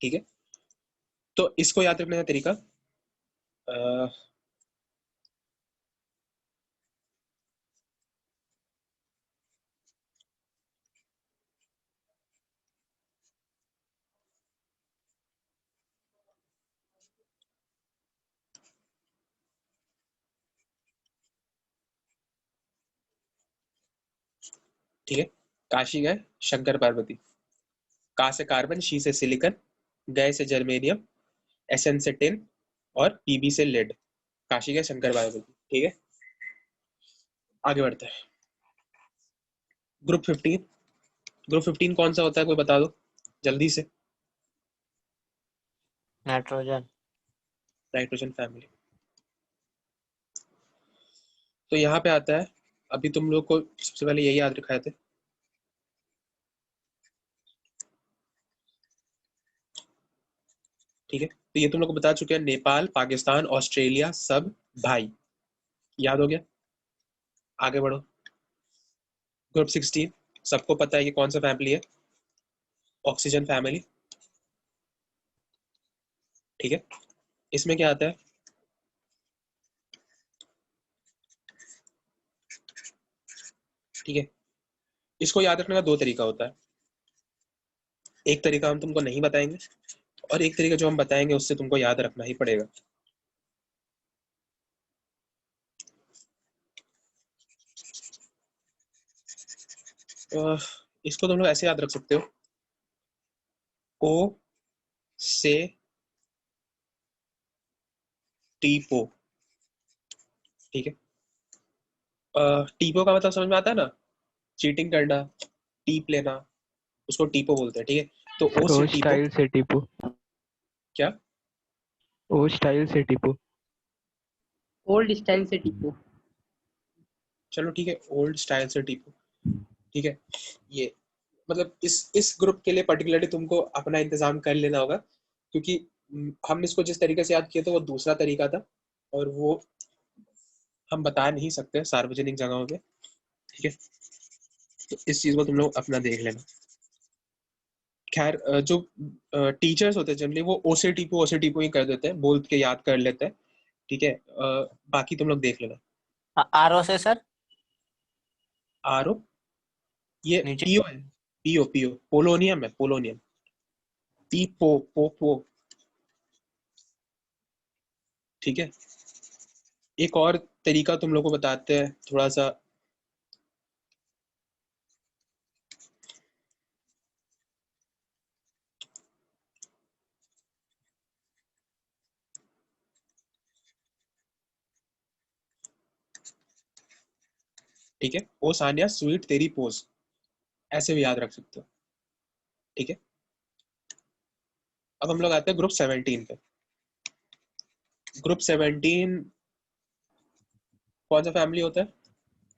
ठीक है, तो इसको याद रखने का तरीका, ठीक है, काशी गए, शंकर पार्वती। का से कार्बन, शी से सिलिकॉन, गए से जर्मेनियम, एसएन से टिन, और पीबी से लेड। काशी गए, शंकर पार्वती। ठीक है, आगे बढ़ते हैं। ग्रुप 15। ग्रुप 15 कौन सा होता है, कोई बता दो जल्दी से?
नाइट्रोजन।
Nitrogen family. तो यहाँ पे आता है, अभी तुम लोग को सबसे पहले यही याद रखाए थे। ठीक है, तो ये तुम लोग को बता चुके हैं, नेपाल, पाकिस्तान, ऑस्ट्रेलिया सब भाई। याद हो गया? आगे बढ़ो। ग्रुप 16 सबको पता है ये कौन सा फैमिली है, ऑक्सीजन फैमिली। ठीक है। इसमें क्या आता है, ठीक है। इसको याद रखने का दो तरीका होता है, एक तरीका हम तुमको नहीं बताएंगे और एक तरीका जो हम बताएंगे उससे तुमको याद रखना ही पड़ेगा। इसको तुम लोग ऐसे याद रख सकते हो, ओ से टीपो, ठीक है। टीपो का मतलब समझ में आता है ना, चीटिंग करना, टीप लेना, उसको टीपो बोलते हैं, ठीक है। तो ओ से
ओ
टीपो,
स्टाइल से टीपू,
क्या,
ओ स्टाइल से टीपू।
ओल्ड स्टाइल से टीपू।
चलो ठीक है, ओल्ड स्टाइल से टीपो, ठीक है। ये मतलब इस ग्रुप के लिए पर्टिकुलरली तुमको अपना इंतजाम कर लेना होगा, क्योंकि हम इसको जिस तरीके से याद किए थे वो दूसरा तरीका था और वो हम बता नहीं सकते सार्वजनिक जगहों पे, ठीक है। तो इस चीज को तुम लोग अपना देख लेना। खैर जो टीचर्स होते हैं जनरली वो ओसे टीपो ही कर देते हैं, बोल के याद कर लेते हैं, ठीक है। बाकी तुम लोग देख लेना।
आर ओ से सर
आर ओ, ये
नीचे।
पीओ है, पीओ पोलोनियम है, पोलोनियम, पीपो पोपो, ठीक है। एक और तरीका तुम लोग को बताते हैं थोड़ा सा, ठीक है। ओ सानिया स्वीट तेरी पोज, ऐसे भी याद रख सकते हो, ठीक है। अब हम लोग आते हैं ग्रुप 17 पे। ग्रुप 17 कौन सा फैमिली होता है,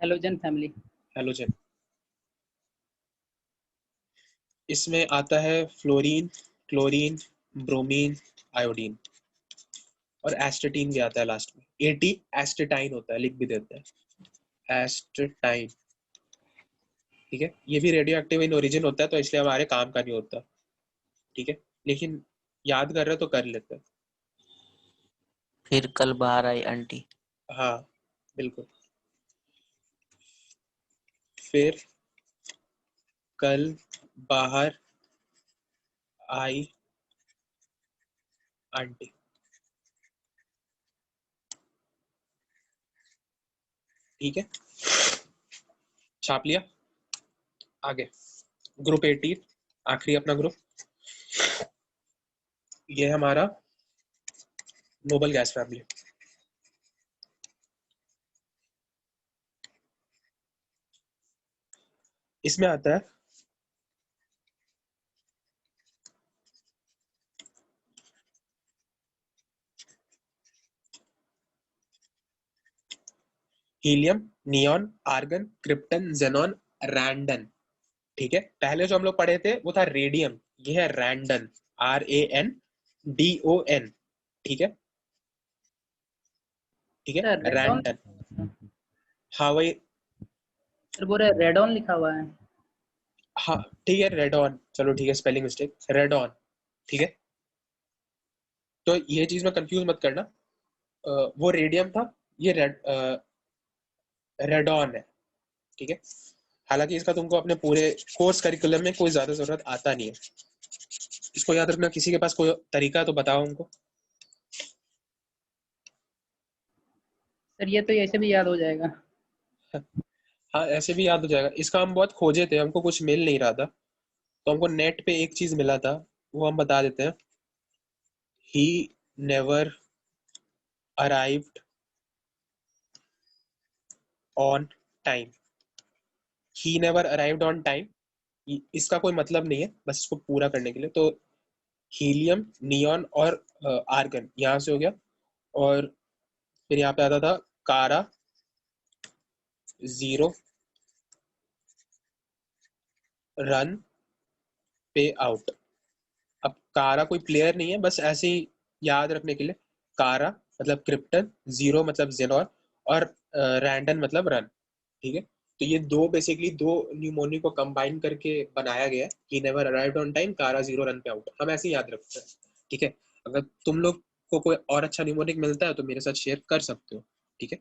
हेलोजन फैमिली।
हेलोजन। इसमें आता है फ्लोरीन, क्लोरीन, ब्रोमीन, आयोडीन और एस्टेटीन भी आता है लास्ट में। एटी एस्टेटाइन होता है, लिख भी देते हैं एस्टेटाइन, ठीक है। ये भी रेडियो एक्टिव इन ओरिजिन होता है तो इसलिए हमारे काम का नहीं होता, ठीक है। लेकिन याद कर रहे हो तो कर लेते हैं।
फिर कल बाहर आई आंटी।
हाँ बिल्कुल, फिर कल बाहर आई आंटी, ठीक है। छाप लिया। आगे ग्रुप 18, आखिरी अपना ग्रुप, ये है हमारा नोबल गैस फैमिली। इसमें आता है helium, neon, argon, krypton, xenon, radon, ठीक है। पहले जो हम लोग पढ़े थे वो था रेडियम, ये है रैंडन, RANDON, ठीक है, ठीक है,
सर रेडॉन।
रैंडन। हाँ वही,
सर बोल रहे रेडॉन लिखा हुआ है।
हाँ ठीक है, रेडॉन, चलो ठीक है, स्पेलिंग मिस्टेक, रेडॉन, ठीक है। तो ये चीज में कंफ्यूज मत करना, वो रेडियम था, ये रेडॉन है, ठीक है। हालांकि इसका तुमको अपने पूरे कोर्स करिकुलम में कोई ज्यादा जरूरत आता नहीं है, इसको याद रखना। किसी के पास कोई तरीका है तो बताओ उनको।
सर ये तो ऐसे भी याद हो जाएगा।
हाँ ऐसे भी याद हो जाएगा, इसका हम बहुत खोजे थे, हमको कुछ मिल नहीं रहा था, तो हमको नेट पे एक चीज मिला था, वो हम बता देते हैं। He never arrived on time, he never arrived on time, इसका कोई मतलब नहीं है, बस इसको पूरा करने के लिए। तो हीलियम, नियॉन और आर्गन यहाँ से हो गया, और फिर यहाँ पे आता था कारा, जीरो, रन, पे आउट। अब कारा कोई प्लेयर नहीं है, बस ऐसे ही याद रखने के लिए, कारा मतलब क्रिप्टन, जीरो मतलब जेनॉन और रैंडन मतलब रन, ठीक है। तो ये दो बेसिकली दो न्यूमोनी को कंबाइन करके बनाया गया है, he never arrived on time, कारा जीरो, रन पे आउट, हम ऐसे ही याद रखते हैं, ठीक है। अगर तुम लोग को कोई और अच्छा निमोनिक मिलता है तो मेरे साथ शेयर कर सकते हो, ठीक है।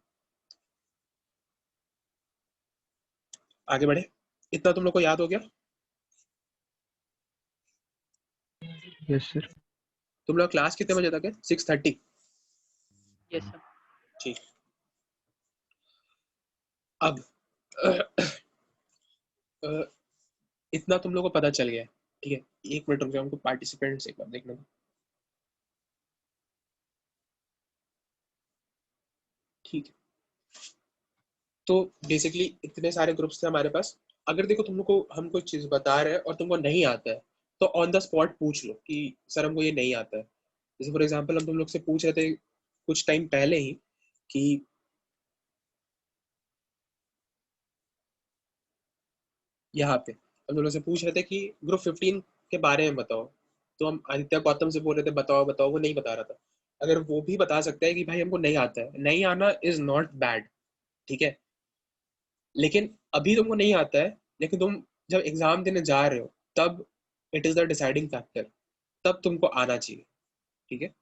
आगे बढ़े, इतना तुम लोग को याद हो गया?
Yes sir.
तुम लोग क्लास कितने बजे तक है? 6:30?
Yes sir.
ठीक। अब इतना तुम लोग को पता चल गया है, ठीक है। 1 मिनट रुक जाओ, हमको पार्टिसिपेंट्स एक बार देखने दो। ठीक है, तो बेसिकली इतने सारे ग्रुप्स थे हमारे पास। अगर देखो तुम लोग को हम कोई चीज बता रहे हैं और तुमको नहीं आता है तो ऑन द स्पॉट पूछ लो कि सर हमको ये नहीं आता है। जैसे फॉर एग्जांपल हम तुम लोग से पूछ रहे थे कुछ टाइम पहले ही कि यहाँ पे हम तुम लोग से पूछ रहे थे कि ग्रुप 15 के बारे में बताओ, तो हम आदित्य गौतम से बोल रहे थे बताओ बताओ, वो नहीं बता रहा था। अगर वो भी बता सकता है कि भाई हमको नहीं आता है, नहीं आना इज नॉट बैड, ठीक है। लेकिन अभी तुमको नहीं आता है, लेकिन तुम जब एग्जाम देने जा रहे हो तब it is the deciding factor, तब तुमको आना चाहिए, ठीक है।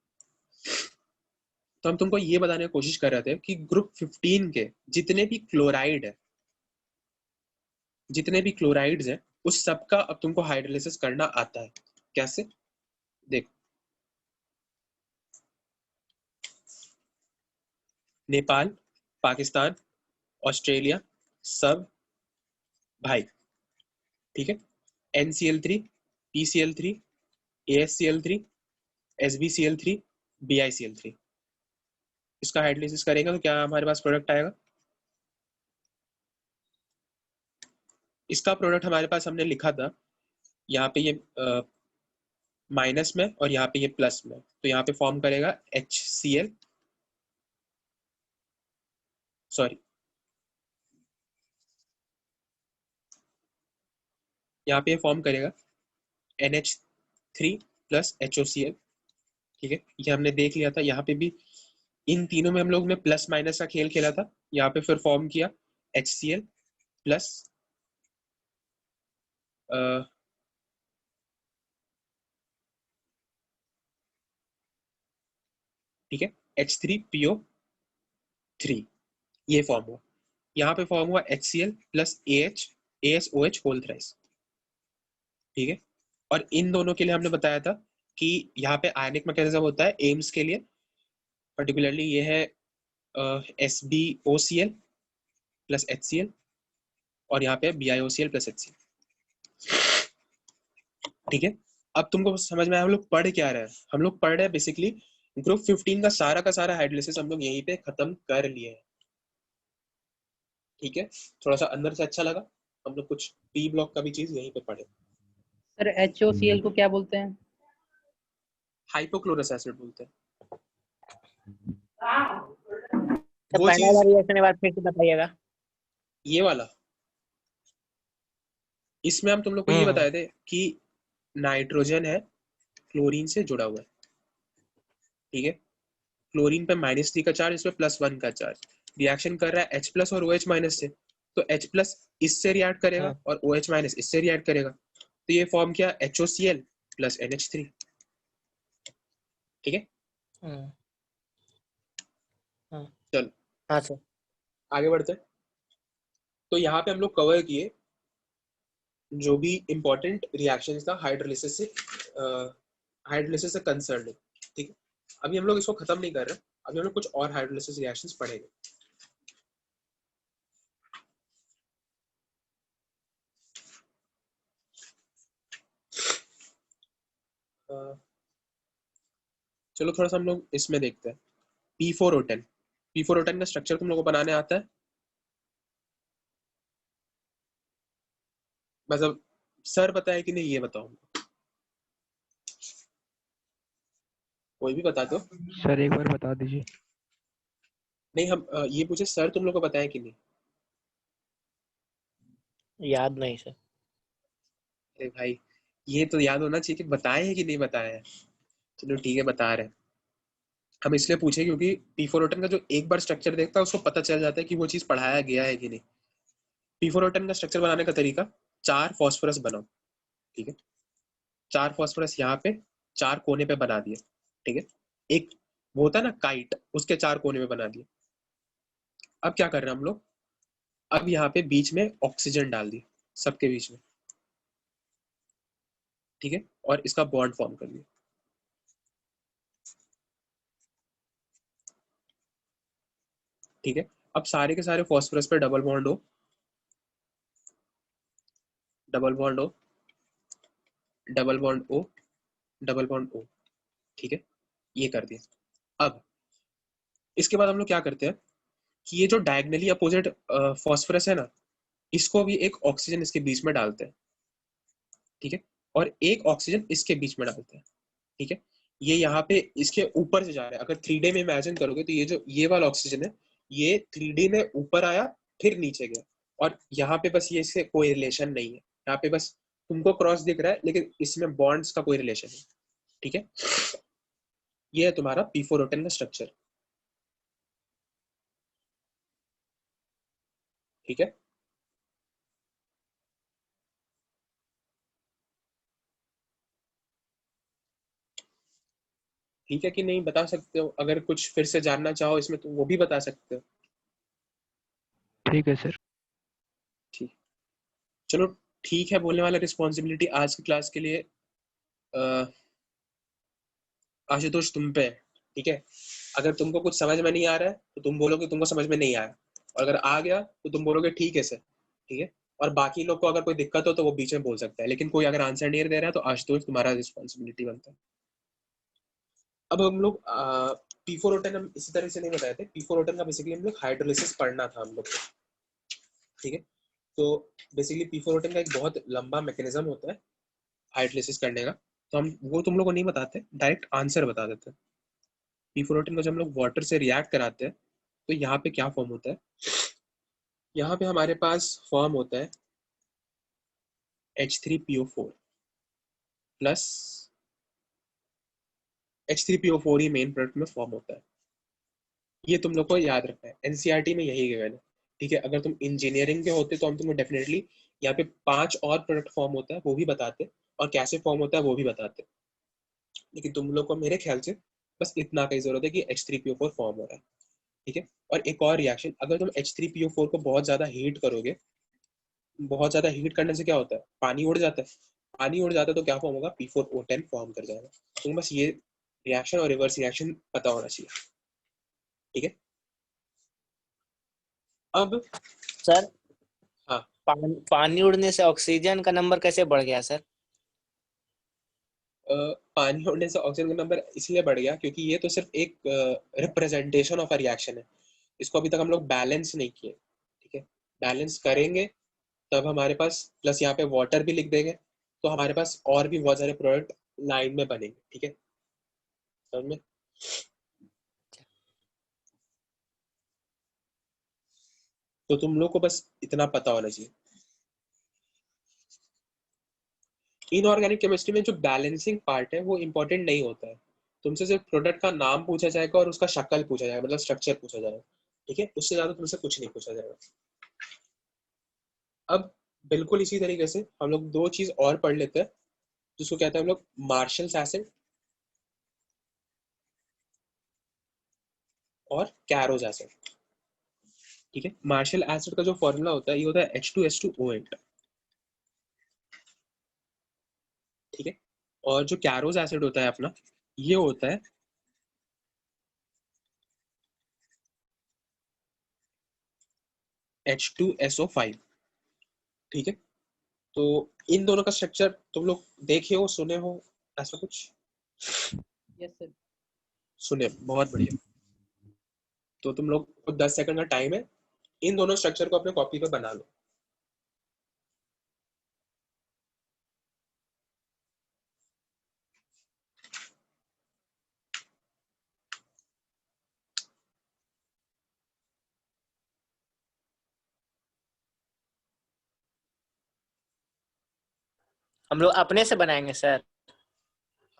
तो हम तुमको ये बताने की कोशिश कर रहे थे कि ग्रुप 15 के जितने भी क्लोराइड है, जितने भी क्लोराइड्स हैं, उस सब का अब तुमको हाइड्रोलिसिस करना आता है। कैसे? देखो, नेपाल, पाकिस्तान, ऑस्ट्रेलिया, सब भाई, ठीक है। NCl3, PCl3, AsCl3, SbCl3, BiCl3, इसका हाइड्रोलिसिस करेंगे तो क्या हमारे पास प्रोडक्ट आएगा? इसका प्रोडक्ट हमारे पास हमने लिखा था यहाँ पे, ये माइनस में और यहाँ पे ये प्लस में, तो यहाँ पे फॉर्म करेगा HCl, सॉरी यहाँ पे फॉर्म करेगा NH3 प्लस HOCl, ठीक है। ये हमने देख लिया था। यहाँ पे भी इन तीनों में हम लोग ने प्लस माइनस का खेल खेला था। यहाँ पे फिर फॉर्म किया HCl प्लस ठीक है H3PO3, ये फॉर्म हुआ। यहाँ पे फॉर्म हुआ HCl plus ASOH whole thrice, ठीक है। और इन दोनों के लिए हमने बताया था कि यहाँ पे आयनिक मैकेनिज्म होता है एम्स के लिए, पर्टिकुलरली ये है SbOCl प्लस HCl और यहाँ पे BiOCl प्लस HCl, ठीक है। अब तुमको समझ में आया हम लोग पढ़ क्या रहे हैं? हम लोग पढ़ रहे हैं बेसिकली ग्रुप 15 का सारा हाइड्रोलिसिस हम लोग यहीं पे खत्म कर लिए हैं, ठीक है। थोड़ा सा अंदर से अच्छा लगा। हम लोग कुछ P ब्लॉक का भी चीज यहीं पे पढ़े।
सर HOCl को क्या बोलते हैं?
हाइपोक्लोरस एसिड बोलते हैं।
तो
वो
पहला
चीज
वाला रिएक्शन एक बार फिर से बताइएगा।
ये वाला, इसमें हम तुम लोग को ये बताए थे कि नाइट्रोजन है क्लोरीन से जुड़ा हुआ है, ठीक है। क्लोरीन पे -3 का चार्ज, इस पे +1 का चार्ज, रिएक्शन कर रहा है H प्लस और OH माइनस से, तो H प्लस इससे रिएक्ट करेगा और OH माइनस इससे रिएक्ट करेगा, तो ये फॉर्म किया HOCl प्लस NH3, ठीक है। चलो
हाँ सर।
आगे बढ़ते हैं। तो यहाँ पे हम लोग कवर किए जो भी इंपॉर्टेंट रिएक्शंस था हाइड्रोलिसिस से कंसर्न, ठीक है। अभी हम लोग इसको खत्म नहीं कर रहे, अभी हम लोग कुछ और हाइड्रोलिसिस रिएक्शंस पढ़ेंगे। चलो थोड़ा सा हम लोग इसमें देखते हैं P4O10। P4O10 का स्ट्रक्चर तुम लोग को बनाने आता है? मतलब सर बताए कि नहीं, ये बताओ, कोई भी बता दो।
सर एक बार बता दीजिए।
नहीं, हम ये पूछे सर तुम लोग को बताया कि नहीं?
याद नहीं सर।
अरे भाई, ये तो याद होना चाहिए कि बताए हैं कि नहीं बताए हैं। चलो ठीक है, बता रहे हैं। हम इसलिए पूछे क्योंकि P4O10 का जो एक बार स्ट्रक्चर देखता है उसको पता चल जाता है कि वो चीज पढ़ाया गया है कि नहीं। P4O10 का स्ट्रक्चर बनाने का तरीका, 4 फॉस्फोरस बनाओ, ठीक है। 4 फॉस्फोरस यहाँ पे 4 कोने पे बना दिए, ठीक है। एक वो होता है ना काइट, उसके 4 कोने में बना दिए। अब क्या कर रहे हैं हम लोग, अब यहाँ पे बीच में ऑक्सीजन डाल दिए सबके बीच में, ठीक है, और इसका बॉन्ड फॉर्म कर दिया। ठीक है। अब सारे के सारे फॉस्फोरस पे डबल बॉन्ड हो, डबल बॉन्ड हो, double bond O, double bond O, ठीक है, ये कर दिया। अब इसके बाद हम लोग क्या करते हैं कि ये जो डायगनली अपोजिट फॉस्फोरस है ना, इसको भी एक ऑक्सीजन इसके बीच में डालते हैं, ठीक है, और एक ऑक्सीजन इसके बीच में डालते हैं, ठीक है। ये यहाँ पे इसके ऊपर से जा रहा है। अगर 3D में इमेजिन करोगे तो ये जो ये वाला ऑक्सीजन है, ये 3D में ऊपर आया फिर नीचे गया, और यहाँ पे बस ये इससे कोई रिलेशन नहीं है। यहाँ पे बस तुमको क्रॉस दिख रहा है, लेकिन इसमें बॉन्ड्स का कोई रिलेशन नहीं, ठीक है। ये है तुम्हारा P4O10 का स्ट्रक्चर, ठीक है। ठीक है कि नहीं बता सकते हो, अगर कुछ फिर से जानना चाहो इसमें तो वो भी बता सकते हो।
ठीक है सर।
ठीक, चलो ठीक है। बोलने वाला रिस्पॉन्सिबिलिटी आज की क्लास के लिए आशुतोष तुम पे है, ठीक है। अगर तुमको कुछ समझ में नहीं आ रहा है तो तुम बोलोगे तुमको समझ में नहीं आया, और अगर आ गया तो तुम बोलोगे ठीक है सर, ठीक है। और बाकी लोग को अगर कोई दिक्कत हो तो वो बीच में बोल सकता है, लेकिन कोई अगर आंसर नहीं दे रहा है तो आशुतोष तुम्हारा रिस्पॉन्सिबिलिटी बनता है। अब हम लोग P4O10 हम इसी तरह से नहीं बताए थे। P4O10 का बेसिकली हम लोग हाइड्रोलिसिस पढ़ना था हम लोग को, ठीक है। तो बेसिकली P4O10 का एक बहुत लंबा मैकेनिज्म होता है हाइड्रोलिसिस करने का, तो हम वो तुम लोग को नहीं बताते, डायरेक्ट आंसर बता देते हैं। P4O10 को जब हम लोग वाटर से रिएक्ट कराते हैं तो यहाँ पे क्या फॉर्म होता है, यहाँ पे हमारे पास फॉर्म होता है H3PO4 प्लस H3PO4 ही मेन प्रोडक्ट में फॉर्म होता है। ये तुम लोग को याद रखना है, एनसीईआरटी में यही गिवन है, ठीक है। अगर तुम इंजीनियरिंग के होते तो हम तुमको डेफिनेटली यहाँ पे 5 और प्रोडक्ट फॉर्म होता है वो भी बताते, और कैसे फॉर्म होता है वो भी बताते, लेकिन तुम लोग को मेरे ख्याल से बस इतना का ही जरूरत है कि H3PO4 फॉर्म हो रहा है, ठीक है। और एक और रिएक्शन, अगर तुम H3PO4 को बहुत ज्यादा हीट करोगे, बहुत ज्यादा हीट करने से क्या होता है, पानी उड़ जाता है। पानी उड़ जाता है तो क्या फॉर्म होगा, P4O10 फॉर्म कर जाएगा। तो बस ये रिएक्शन और रिवर्स रिएक्शन पता होना चाहिए, ठीक है। अब
सर
हाँ,
पानी उड़ने से ऑक्सीजन का नंबर कैसे बढ़ गया सर?
पानी उड़ने से ऑक्सीजन का नंबर इसलिए बढ़ गया क्योंकि ये तो सिर्फ एक रिप्रेजेंटेशन ऑफ अ रिएक्शन है, इसको अभी तक हम लोग बैलेंस नहीं किए, ठीक है। बैलेंस करेंगे तब हमारे पास प्लस यहाँ पे वाटर भी लिख देंगे, तो हमारे पास और भी बहुत सारे प्रोडक्ट लाइन में बनेंगे, ठीक है, समझ में। तो तुम लोग को बस इतना पता होना चाहिए। इनऑर्गेनिक केमिस्ट्री में जो बैलेंसिंग पार्ट है वो इंपॉर्टेंट नहीं होता है, तुमसे सिर्फ प्रोडक्ट का नाम पूछा जाएगा और उसका शक्ल पूछा जाएगा, मतलब स्ट्रक्चर पूछा जाएगा, ठीक है, उससे ज्यादा तुमसे कुछ नहीं पूछा जाएगा। अब बिल्कुल इसी तरीके से हम लोग दो चीज और पढ़ लेते हैं, जिसको कहते हैं हम लोग मार्शल्स एसिड और कैरोज एसिड, ठीक है। मार्शल एसिड का जो फॉर्मूला होता है ये होता है H2S2O8, ठीक है। और जो कैरोज एसिड होता है अपना, ये होता है H2SO5, ठीक है। तो इन दोनों का स्ट्रक्चर तुम लोग देखे हो, सुने हो, ऐसा कुछ?
Yes sir.
सुने, बहुत बढ़िया। तो तुम लोग को 10 सेकंड का टाइम है, इन दोनों स्ट्रक्चर को अपने कॉपी पे बना लो।
हम लोग अपने से बनाएंगे सर?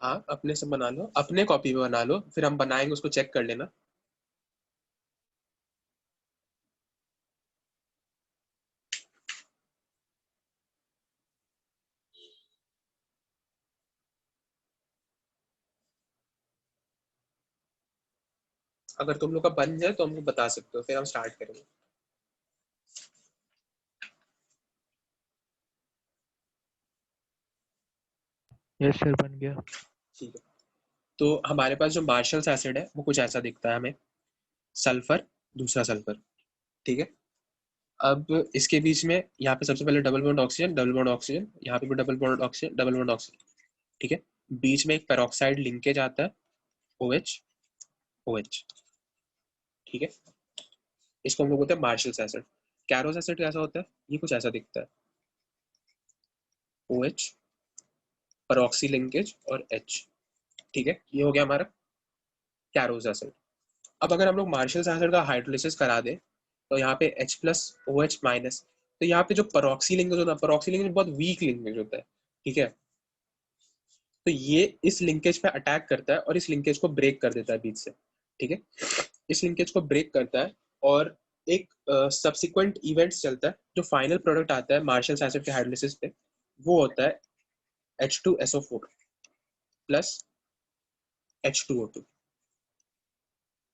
हाँ, अपने से बना लो, अपने कॉपी पे बना लो, फिर हम बनाएंगे उसको चेक कर लेना। अगर तुम लोग का बन जाए तो हमको बता सकते हो, फिर हम स्टार्ट करेंगे।
यस सर, बन गया।
ठीक है, तो हमारे पास जो मार्शल्स एसिड है वो कुछ ऐसा दिखता है हमें, सल्फर, दूसरा सल्फर, ठीक है। अब इसके बीच में यहाँ पे सबसे पहले double bond oxygen, double bond oxygen, यहाँ पे भी double bond oxygen, double bond oxygen, ठीक है। बीच में एक पेरोक्साइड लिंकेज आता है, OH OH, ठीक है। इसको हम लोग बोलते हैं मार्शल्स एसिड। कैरोस एसिड कैसा होता है, ये कुछ ऐसा दिखता है, OH, पेरोक्सी लिंकेज और H, ठीक है। ये हो गया हमारा कैरोस एसिड। अब अगर हम लोग मार्शल्स एसिड का हाइड्रोलिसिस करा दें तो यहाँ पे H प्लस OH माइनस, तो यहाँ पे जो पेरोक्सी लिंकेज होता है, पेरोक्सी लिंकेज बहुत वीक लिंकेज होता है, ठीक है। तो ये इस लिंकेज पे अटैक करता है और इस लिंकेज को ब्रेक कर देता है बीच से, ठीक है। इस लिंकेज को ब्रेक करता है और एक सब्सिक्वेंट इवेंट्स चलता है, जो फाइनल प्रोडक्ट आता है मार्शल्स एसिड के हाइड्रोलिसिस पे, वो होता है H2SO4 प्लस H2O2,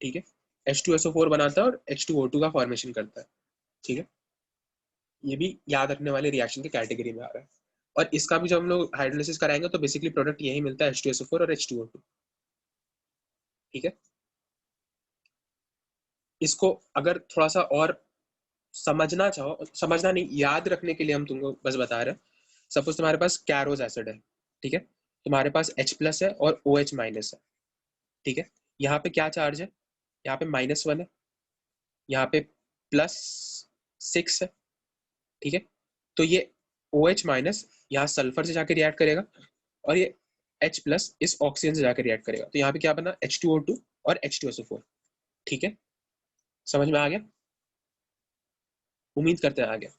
ठीक है। H2SO4 बनाता है और H2O2 का फॉर्मेशन करता है, ठीक है। ये भी याद रखने वाले रिएक्शन के कैटेगरी में आ रहा है। और इसका भी जब हम लोग हाइड्रोलिसिस कराएंगे तो बेसिकली प्रोडक्ट यही मिलता है, H2SO4 और H2O2, ठीक है। इसको अगर थोड़ा सा और समझना चाहो, समझना नहीं, याद रखने के लिए हम तुमको बस बता रहे हैं। सपोज तुम्हारे पास कैरोज एसिड है, ठीक है, तुम्हारे पास H प्लस है और OH माइनस है, ठीक है। यहाँ पे क्या चार्ज है, यहाँ पे -1 है, यहाँ पे +6 है, ठीक है। तो ये OH माइनस यहाँ सल्फर से जाके रिएक्ट करेगा और ये H प्लस इस ऑक्सीजन से जाकर रिएक्ट करेगा, तो यहाँ पे क्या बना, H2O2 और H2SO4, ठीक है। समझ में आ गया, उम्मीद करते हैं आ गया,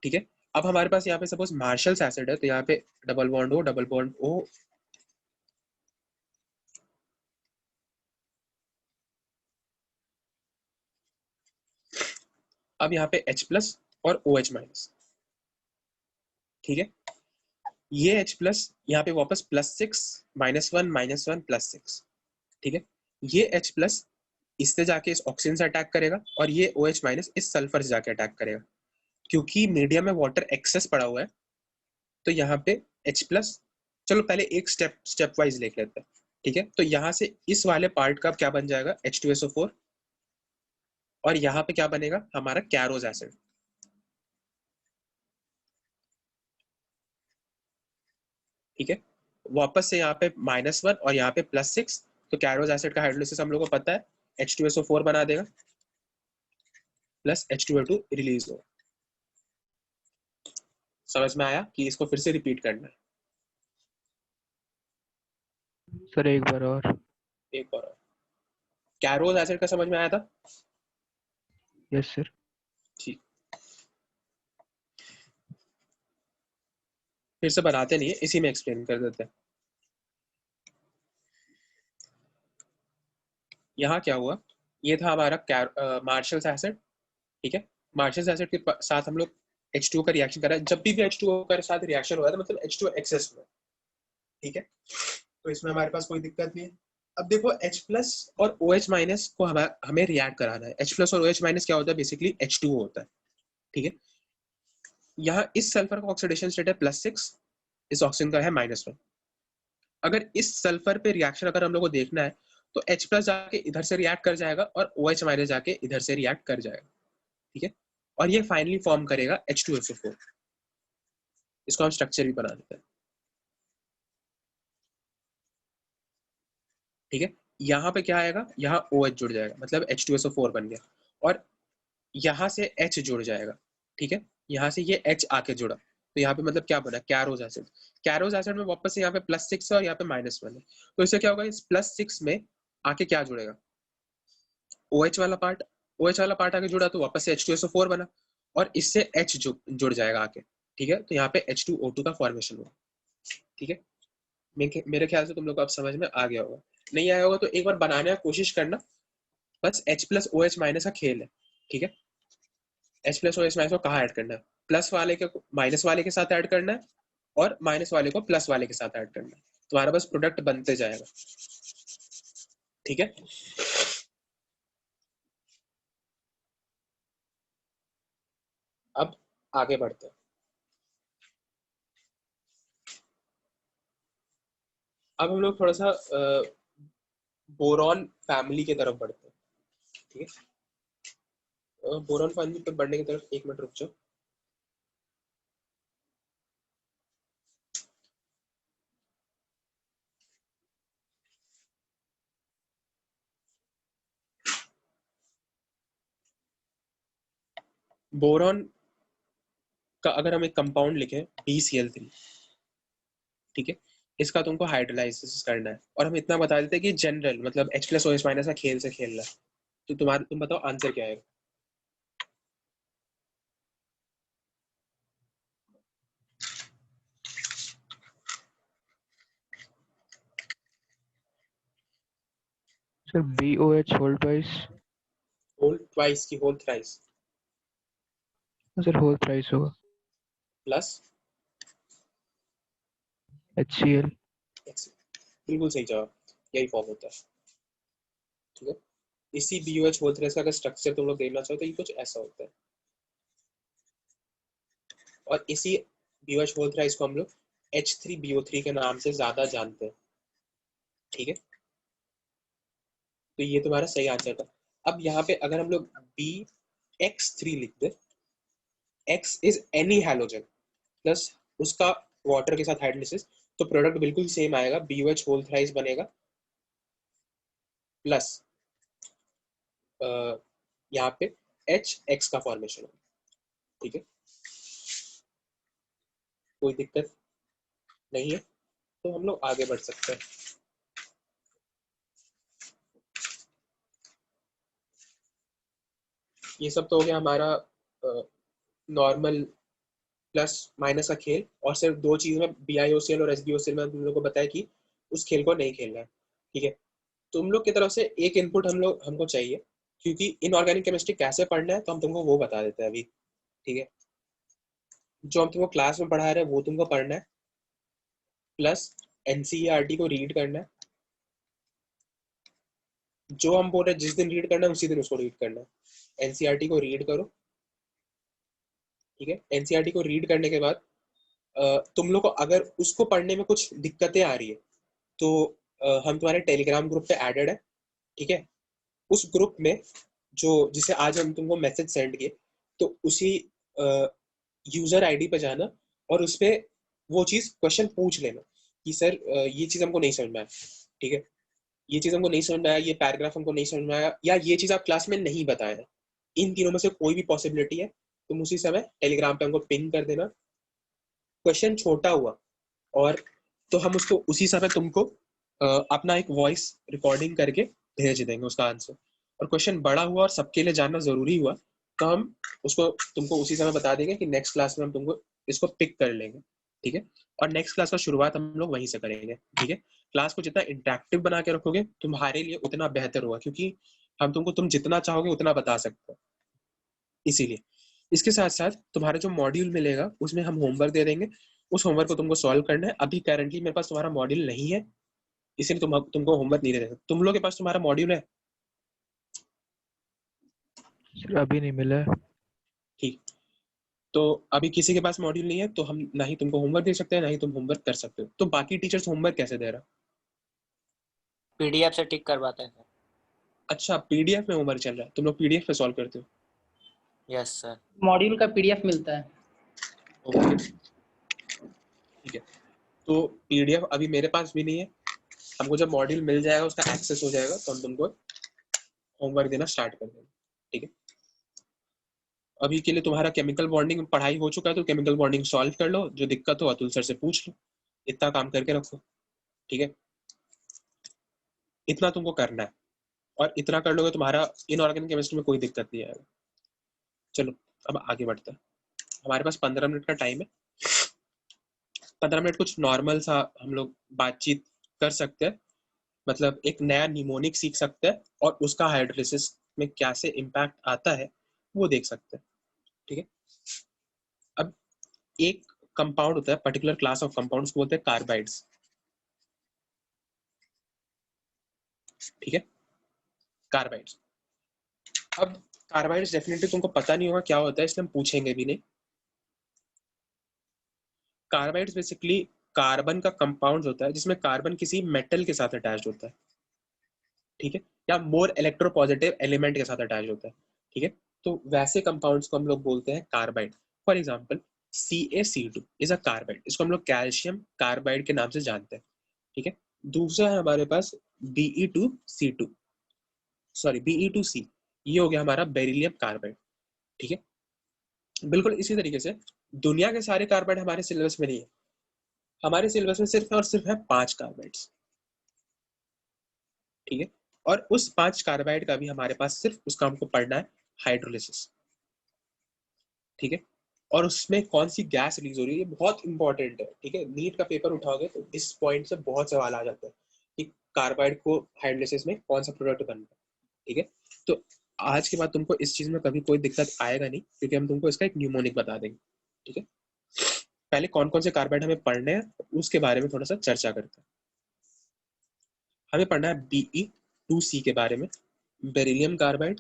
ठीक है। अब हमारे पास यहाँ पे सपोज मार्शल्स एसिड है, तो यहाँ पे double bond O, double bond O, अब यहाँ पे H प्लस और OH माइनस, ठीक है। ये H प्लस यहाँ पे वापस +6 -1 -1 +6, ठीक है। ये H प्लस इससे जाके इस ऑक्सीजन से अटैक करेगा और ये OH माइनस इस सल्फर से जाके अटैक करेगा। क्योंकि मीडियम में वाटर एक्सेस पड़ा हुआ है तो यहाँ पे H प्लस, चलो पहले एक स्टेप वाइज देख लेते हैं, ठीक है। तो यहाँ से इस वाले पार्ट का क्या बन जाएगा, H2SO4, और यहाँ पे क्या बनेगा हमारा कैरोज एसिड, ठीक है। वापस से यहाँ पे -1 और यहाँ पे +6, तो कैरोज एसिड का हाइड्रोलिसिस हम लोग को पता है, H2SO4 बना देगा प्लस H2O2 रिलीज हो। समझ में आया कि इसको फिर से रिपीट करना है?
सर एक बार और।
एक और कैरोज एसिड का समझ में आया था?
Yes sir.
ठीक, फिर से बनाते नहीं है, इसी में एक्सप्लेन कर देते हैं। यहाँ क्या हुआ, ये था हमारा मार्शल्स एसिड, ठीक है। मार्शल्स एसिड के साथ हम लोग H2O का रिएक्शन कर रहे हैं। जब भी H2O का साथ रिएक्शन हो रहा है मतलब H2O एक्सेस हुआ है, ठीक है। तो इसमें हमारे पास कोई दिक्कत नहीं है। अब देखो H प्लस और OH माइनस को हमें रिएक्ट कराना है। H प्लस और OH माइनस क्या होता है, बेसिकली H2O होता है, ठीक है। यहाँ इस सल्फर का ऑक्सीडेशन स्टेट है +6, इस ऑक्सीजन का है -1। अगर इस सल्फर पे रिएक्शन अगर हम लोग को देखना है तो H प्लस जाके इधर से रिएक्ट कर जाएगा और OH माइनस जाके इधर से रिएक्ट कर जाएगा, ठीक है। और ये फाइनली फॉर्म करेगा H2SO4। इसको हम स्ट्रक्चर भी बना देते हैं, ठीक है। यहाँ पे क्या आएगा, यहाँ OH जुड़ जाएगा, मतलब H2SO4 बन गया, और यहाँ से H जुड़ जाएगा, ठीक है। यहाँ से ये H आके जुड़ा, तो यहाँ पे मतलब क्या बना, कैरोज एसिड। कैरोज एसिड में वापस से यहाँ पे +6 है और यहाँ पे -1 है, तो इससे क्या होगा, इस +6 में आके क्या जुड़ेगा, OH वाला पार्ट। OH वाला पार्ट आके जुड़ा तो वापस से H2SO4 बना और इससे H जुड़ जाएगा आके, ठीक है। तो यहाँ पे H2O2 का फॉर्मेशन हुआ, ठीक है। मेरे ख्याल से तुम लोग को अब समझ में आ गया होगा। नहीं आया होगा तो एक बार बनाने का कोशिश करना, बस H प्लस OH माइनस का खेल है, ठीक है। H प्लस OH माइनस को कहाँ ऐड करना है, प्लस वाले के माइनस वाले के साथ ऐड करना है और माइनस वाले को प्लस वाले के साथ ऐड करना है, तुम्हारा बस प्रोडक्ट बनते जाएगा, ठीक है। अब आगे बढ़ते हैं। अब हम लोग थोड़ा सा बोरॉन फैमिली की तरफ बढ़ते हैं। ठीक है, बोरॉन फैमिली पर बढ़ने की तरफ 1 मिनट रुक जाओ। बोरॉन का अगर हम एक कंपाउंड लिखें BCl3, ठीक है, इसका तुमको हाइड्रोलाइसिस करना है और हम इतना बता देते हैं कि जनरल मतलब H+OH- का खेल से खेलना है। तो तुम बताओ आंसर क्या है?
Sir BOH whole twice.
Whole twice की whole thrice
sir whole thrice होगा।
Plus
HCl।
बिल्कुल सही जवाब, यही फॉर्म होता है। ठीक है, इसी BOH होल थ्राइस का अगर स्ट्रक्चर तुम लोग देखना चाहो तो ये कुछ ऐसा होता है और इसी BOH होल थ्राइस को हम लोग H3BO3 के नाम से ज्यादा जानते हैं। ठीक है, तो ये तुम्हारा सही आंसर था। अब यहाँ पे अगर हम लोग BX3 लिख दे, X is any halogen plus उसका वाटर के साथ हाइड्रोलिसिस, तो प्रोडक्ट बिल्कुल सेम आएगा, BOH होल थ्राइस बनेगा प्लस यहाँ पे HX का फॉर्मेशन होगा। ठीक है, कोई दिक्कत नहीं है, तो हम लोग आगे बढ़ सकते हैं। ये सब तो हो गया हमारा नॉर्मल प्लस माइनस का खेल, और सिर्फ 2 चीज में BiOCl और SbOCl में तुम लोग को बताया कि उस खेल को नहीं खेलना है। ठीक है, तुम लोग की तरफ से एक इनपुट हमको चाहिए, क्योंकि इनऑर्गेनिक केमिस्ट्री कैसे पढ़ना है तो हम तुमको वो बता देते हैं अभी। ठीक है, जो हम तुमको क्लास में पढ़ा रहे हैं वो तुमको पढ़ना है, प्लस NCERT को रीड करना है। जो हम बोल रहे हैं जिस दिन रीड करना है उसी दिन उसको रीड करना है। NCERT को रीड करो। ठीक है, NCERT को रीड करने के बाद तुम लोग को अगर उसको पढ़ने में कुछ दिक्कतें आ रही है तो हम तुम्हारे टेलीग्राम ग्रुप पे एडेड है। ठीक है, उस ग्रुप में जो जिसे आज हम तुमको मैसेज सेंड किए, तो उसी यूजर आईडी पे जाना और उस पर वो चीज क्वेश्चन पूछ लेना कि सर ये चीज हमको नहीं समझ में आया। ठीक है, ये चीज हमको नहीं समझ में आया, ये पैराग्राफ हमको नहीं समझ में आया, या ये चीज आप क्लास में नहीं बताया, इन तीनों में से कोई भी पॉसिबिलिटी है, तुम उसी समय टेलीग्राम पे हमको पिंग कर देना। क्वेश्चन छोटा हुआ और तो हम उसको उसी समय तुमको अपना एक वॉइस रिकॉर्डिंग करके भेज देंगे उसका आंसर। और क्वेश्चन बड़ा हुआ और सबके लिए जानना जरूरी हुआ तो हम उसको तुमको उसी समय बता देंगे कि नेक्स्ट क्लास में हम तुमको इसको पिक कर लेंगे। ठीक है, और नेक्स्ट क्लास का शुरुआत हम लोग वहीं से करेंगे। ठीक है, क्लास को जितना इंटरेक्टिव बना के रखोगे तुम्हारे लिए उतना बेहतर होगा, क्योंकि हम तुम जितना चाहोगे उतना बता सकते हो। इसीलिए इसके साथ साथ तुम्हारा जो मॉड्यूल मिलेगा उसमें हम होमवर्क दे देंगे, उस होमवर्क को तुमको सॉल्व करना है। अभी करंटली मेरे पास तुम्हारा मॉड्यूल नहीं है, इसलिए तुमको होमवर्क नहीं दे सकते। तुम लोग के पास तुम्हारा मॉड्यूल है?
सर अभी नहीं मिला है।
ठीक, तो अभी किसी के पास मॉड्यूल नहीं है तो हम ना ही तुमको होमवर्क दे सकते हैं ना ही तुम होमवर्क कर सकते हो। तो बाकी टीचर्स होमवर्क कैसे दे रहा?
PDF से टिक करवाते हैं सर।
अच्छा, PDF में होमवर्क चल रहा है, तुम लोग PDF पे सॉल्व करते हो?
Yes sir.
मॉड्यूल का PDF मिलता है।
ओके, ठीक है, तो PDF अभी मेरे पास भी नहीं है। हमको जब मॉड्यूल मिल जाएगा, उसका एक्सेस हो जाएगा, तो हम तुमको होमवर्क देना स्टार्ट कर देंगे। ठीक है, अभी के लिए तुम्हारा केमिकल बॉन्डिंग पढ़ाई हो चुका है, तो केमिकल बॉन्डिंग सॉल्व कर लो, जो दिक्कत हो अतुल सर से पूछ लो, इतना काम करके रखो। ठीक है, इतना तुमको करना है और इतना कर लोगे तुम्हारा इनऑर्गेनिक केमिस्ट्री में कोई दिक्कत नहीं आएगा। चलो अब आगे बढ़ते हैं, हमारे पास 15 मिनट का टाइम है। 15 मिनट कुछ नॉर्मल सा हम लोग बातचीत कर सकते हैं, मतलब एक नया निमोनिक सीख सकते हैं और उसका हाइड्रोलिसिस में क्या से इम्पैक्ट आता है वो देख सकते हैं। ठीक है, अब एक कंपाउंड होता है, पर्टिकुलर क्लास ऑफ कंपाउंड्स को बोलते हैं कार्बाइड्स। ठीक है, कार्बाइड्स। अब कार्बाइड्स डेफिनेटली तुमको पता नहीं होगा क्या होता है, इसलिए हम पूछेंगे भी नहीं। कार्बाइड्स बेसिकली कार्बन का कंपाउंड होता है जिसमें कार्बन किसी मेटल के साथ अटैच होता है, ठीक है, या मोर इलेक्ट्रोपॉजिटिव एलिमेंट के साथ अटैच होता है, ठीक है। तो वैसे कंपाउंड्स को हम लोग बोलते हैं carbide. For example CaC2 is a carbide, इसको हम लोग कैल्शियम कार्बाइड के नाम से जानते हैं, ठीक है। दूसरा है हमारे पास Be2C2, सॉरी Be2C, ये हो गया हमारा बेरिलियम कार्बाइड, ठीक है। बिल्कुल इसी तरीके से दुनिया के सारे कार्बाइड हमारे सिलेबस में नहीं है, हमारे सिलेबस में सिर्फ और सिर्फ है 5 कार्बाइड्स, ठीक है। और उस 5 कार्बाइड का भी हमारे पास सिर्फ उसका हमको पढ़ना है हाइड्रोलिसिस, ठीक है। और उसमें कौन सी गैस रिलीज हो रही है, ये बहुत इंपॉर्टेंट है, ठीक है। नीट का पेपर उठाओगे तो इस पॉइंट से बहुत सवाल आ जाता है कि कार्बाइड को हाइड्रोलिसिस में कौन सा प्रोडक्ट बनता है, ठीक है। तो आज के बाद तुमको इस चीज में कभी कोई दिक्कत आएगा नहीं, क्योंकि हम तुमको इसका एक न्यूमोनिक बता देंगे, ठीक है। पहले कौन कौन से कार्बाइड हमें पढ़ने हैं उसके बारे में थोड़ा सा चर्चा करते हैं। हमें पढ़ना है Be2C के बारे में, बेरिलियम कार्बाइड,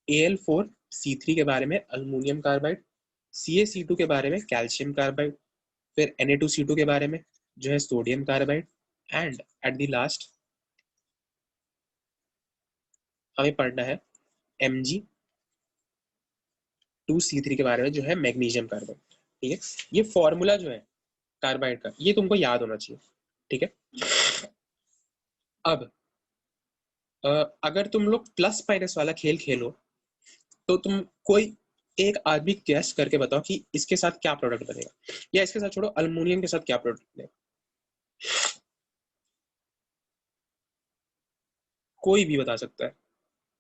Al4C3 के बारे में अल्युमिनियम कार्बाइड, CaC2 के बारे में कैल्शियम कार्बाइड, फिर Na2C2 के बारे में जो है sodium carbide, and at the last हमें पढ़ना है Mg2C3 के बारे में जो है मैग्नीशियम कार्बाइड, ठीक है। ये फॉर्मूला जो है कार्बाइड का ये तुमको याद होना चाहिए, ठीक है। अब अगर तुम लोग प्लस माइनस वाला खेल खेलो तो तुम कोई एक आदमी गैस करके बताओ कि इसके साथ क्या प्रोडक्ट बनेगा, या इसके साथ छोड़ो अल्युमिनियम के साथ क्या प्रोडक्ट बनेगा। कोई भी बता सकता है,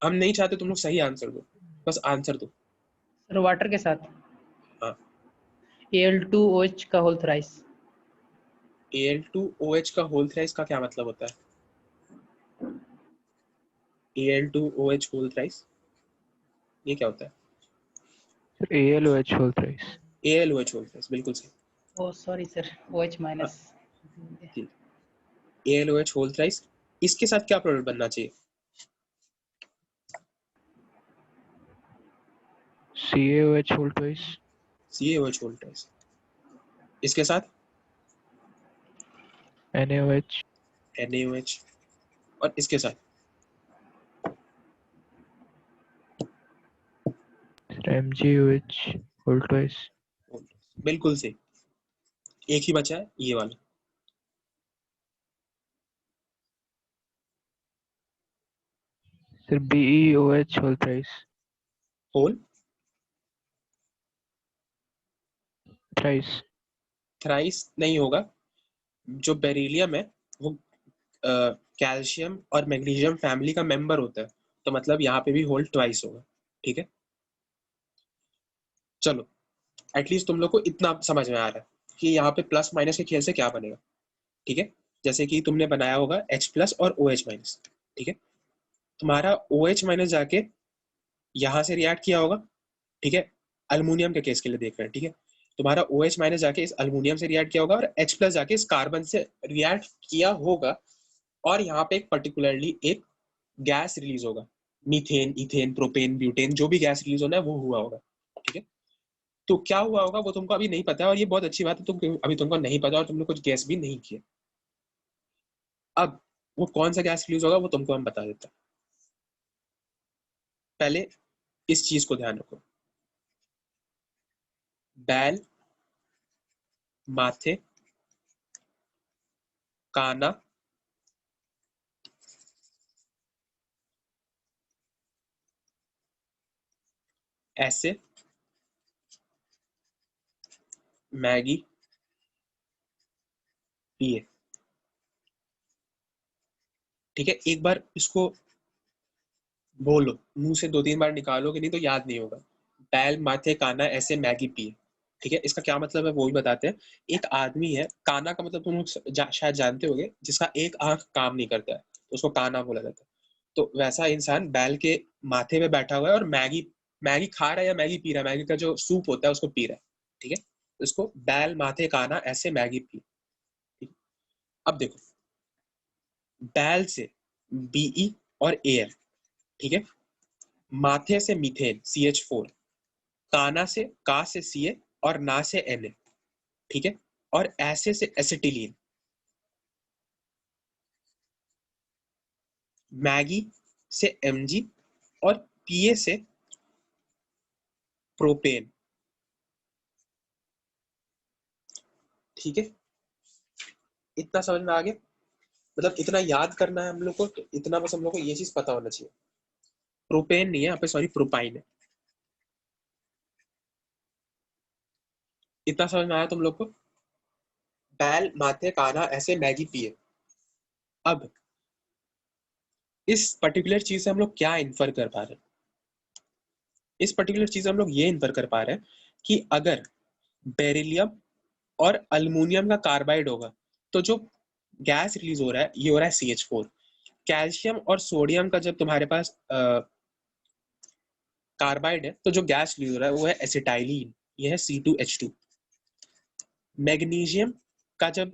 हम नहीं चाहते तुम लोग सही आंसर दो, बस आंसर दो।
सर वाटर के साथ
हाँ,
Al2OH का होल थ्राइस।
Al2OH का होल थ्राइस का क्या मतलब होता है? Al2OH होल थ्राइस ये क्या होता है?
Sir ALOH whole thrice.
ALOH whole thrice, बिल्कुल सही।
Oh sorry sir, OH minus.
ठीक, ALOH होल थ्राइस, इसके साथ क्या प्रोडक्ट बनना चाहिए?
CaOH whole thrice.
CaOH whole thrice, इसके साथ
NaOH।
NaOH, और इसके साथ
MgOH होल थ्राइस।
बिल्कुल सही। एक ही बचा है ये वाला,
sir BeOH whole thrice.
Whole
thrice.
Thrice नहीं होगा, जो बेरिलियम है वो कैल्शियम और मैग्नीशियम फैमिली का मेंबर होता है, तो मतलब यहाँ पे भी होल ट्वाइस होगा, ठीक है। चलो एटलीस्ट तुम लोग को इतना समझ में आ रहा है कि यहाँ पे प्लस माइनस के खेल से क्या बनेगा, ठीक है। जैसे कि तुमने बनाया होगा H+ और OH-, ठीक है। तुम्हारा OH- जाके यहाँ से रिएक्ट किया होगा, ठीक है। अल्युमिनियम के केस के लिए देख रहे हैं, ठीक है। तुम्हारा OH- जाके इस अल्युमिनियम से रिएक्ट किया होगा और H+ जाके इस कार्बन से रिएक्ट किया होगा, और यहाँ पे एक पर्टिकुलरली एक गैस रिलीज होगा, मीथेन, इथेन, प्रोपेन, ब्यूटेन, जो भी गैस रिलीज होना है वो हुआ होगा, ठीक है। तो क्या हुआ होगा वो तुमको अभी नहीं पता है, और ये बहुत अच्छी बात है, तुम अभी तुमको नहीं पता और तुमने कुछ गैस भी नहीं किया। अब वो कौन सा गैस रिलीज होगा वो तुमको हम बता देते हैं। पहले इस चीज को ध्यान रखो, बैल, माथे, काना, ऐसे, मैगी, पिए, ठीक है। एक बार इसको बोलो, मुंह से 2-3 बार निकालोगे नहीं तो याद नहीं होगा। बैल, माथे, काना, ऐसे, मैगी, पिए, ठीक है। इसका क्या मतलब है वो भी बताते हैं। एक आदमी है, काना का मतलब तुम लोग शायद जानते होगे, जिसका एक आंख काम नहीं करता है तो उसको काना बोला जाता है। तो वैसा इंसान बैल के माथे पे बैठा हुआ है और मैगी मैगी खा रहा है या मैगी पी रहा है, मैगी का जो सूप होता है उसको पी रहा है, ठीक है। तो इसको बैल, माथे, काना, ऐसे, मैगी, पी, ठीक है? अब देखो, बैल से Be और Al, ठीक है, माथे से मीथेन CH4, काना से का से Ca और ना से Na, ठीक है, और ऐसे से एसिटिलीन, मैगी से Mg और Pa से प्रोपेन, ठीक है। इतना समझ में आ गया? मतलब इतना याद करना है हम लोग को, तो इतना बस हम लोग को ये चीज पता होना चाहिए। प्रोपेन नहीं है यहाँ पे, सॉरी प्रोपाइन है। इतना समझ में आया तुम लोग को? बैल, माथे, काना, ऐसे, मैगी, पिए। अब इस पर्टिकुलर चीज से हम लोग क्या इन्फर कर पा रहे हैं? इस पर्टिकुलर चीज से हम लोग ये इन्फर कर पा रहे हैं कि अगर बेरिलियम और अल्युमिनियम का कार्बाइड होगा तो जो गैस रिलीज हो रहा है ये हो रहा है CH4। कैल्शियम और सोडियम का जब तुम्हारे पास कार्बाइड है तो जो गैस रिलीज हो रहा है वो है एसिटाइलिन, ये है C2H2। मैग्नीशियम का जब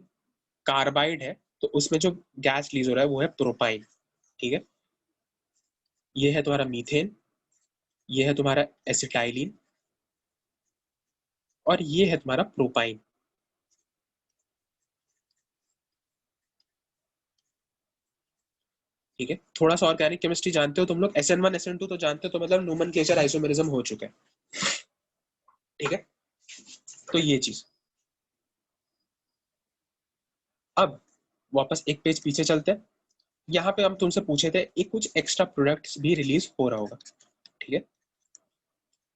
कार्बाइड है तो उसमें जो गैस रिलीज हो रहा है वो है प्रोपाइन, ठीक है। ये है तुम्हारा मीथेन, ये है तुम्हारा एसिटाइलिन और ये है तुम्हारा प्रोपाइन, ठीक है। थोड़ा सा ऑर्गेनिक केमिस्ट्री जानते हो तुम लोग, SN1 SN2 तो जानते हो, तो मतलब नोमेनक्लेचर आइसोमेरिज्म हो चुका है, ठीक है। तो ये चीज। अब वापस एक पेज पीछे चलते हैं। यहाँ पे हम तुमसे पूछे थे एक कुछ एक्स्ट्रा प्रोडक्ट्स भी रिलीज हो रहा होगा, ठीक है।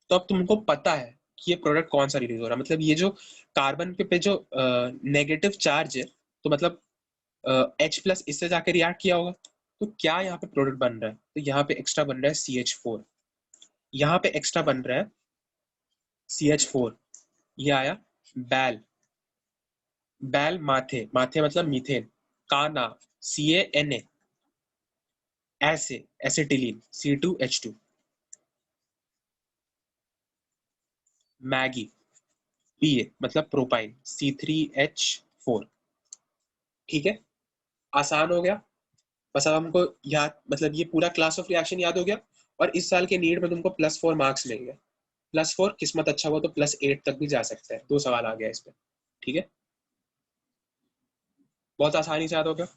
तो अब तुमको पता है कि ये प्रोडक्ट कौन सा रिलीज हो रहा है, मतलब ये जो कार्बन पे जो नेगेटिव चार्ज है, तो मतलब H+ इससे जाके रिएक्ट किया होगा, तो क्या यहाँ पे प्रोडक्ट बन रहा है? तो यहाँ पे एक्स्ट्रा बन रहा है CH4, यहाँ पे एक्स्ट्रा बन रहा है CH4, ये आया बैल, बैल माथे, माथे मतलब मीथेन, काना CaNa, ऐसे एसिटिलीन C2H2, मैगी Pa मतलब प्रोपाइन C3H4, ठीक है। आसान हो गया। बस अब हमको याद, मतलब ये पूरा क्लास ऑफ रिएक्शन याद हो गया, और इस साल के नीट में तुमको +4 मार्क्स मिल गए। +4, किस्मत अच्छा हुआ तो +8 तक भी जा सकता है, 2 सवाल आ गया इस पे, ठीक है। बहुत आसानी से याद हो गया।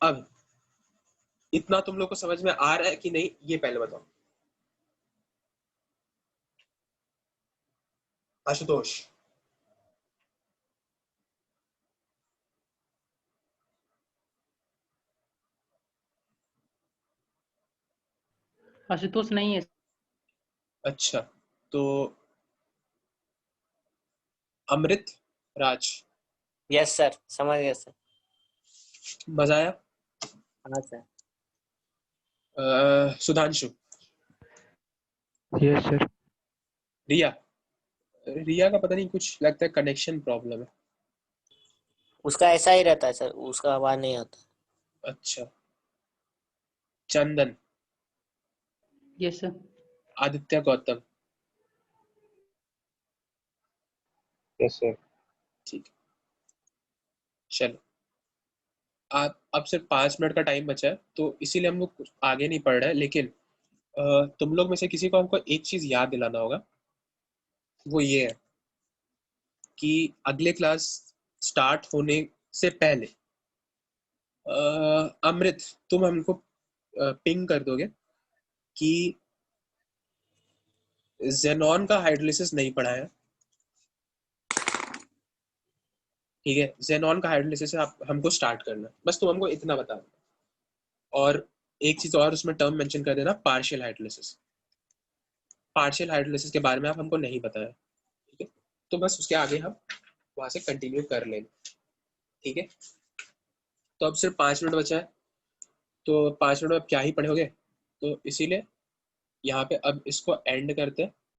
अब इतना तुम लोग को समझ में आ रहा है कि नहीं, ये पहले बताओ। आशुतोष,
आशुतोष नहीं है।
अच्छा, तो अमृत राज,
यस सर, समझ गया सर।
मजा आया?
हाँ sir.
Sudhanshu,
yes sir.
Riya, Riya का पता नहीं कुछ लगता है कनेक्शन प्रॉब्लम है।
उसका ऐसा ही रहता है सर, उसका आवाज नहीं आता।
अच्छा, Chandan,
yes sir.
Aditya Gautam,
yes sir.
ठीक है। चलो, आप अब सिर्फ 5 मिनट का टाइम बचा है, तो इसीलिए हम लोग कुछ आगे नहीं पढ़ रहे हैं, लेकिन तुम लोग में से किसी को हमको एक चीज याद दिलाना होगा। वो ये है कि अगले क्लास स्टार्ट होने से पहले अमृत, तुम हमको पिंग कर दोगे कि जेनॉन का हाइड्रोलिसिस नहीं पढ़ा है, ठीक है। जेनॉन का हाइड्रोलिसिस आप हमको स्टार्ट करना है, बस तुम हमको इतना बता दो। और एक चीज और उसमें टर्म मेंशन कर देना, पार्शियल हाइड्रोलिसिस। पार्शियल हाइड्रोलिसिस के बारे में आप हमको नहीं बताया, ठीक है। तो बस उसके आगे हम वहां से कंटिन्यू कर लेंगे, ठीक है। तो अब सिर्फ 5 मिनट बचा है, तो 5 मिनट में अब क्या ही पढ़ोगे, तो इसीलिए यहाँ पे अब इसको एंड करते हैं।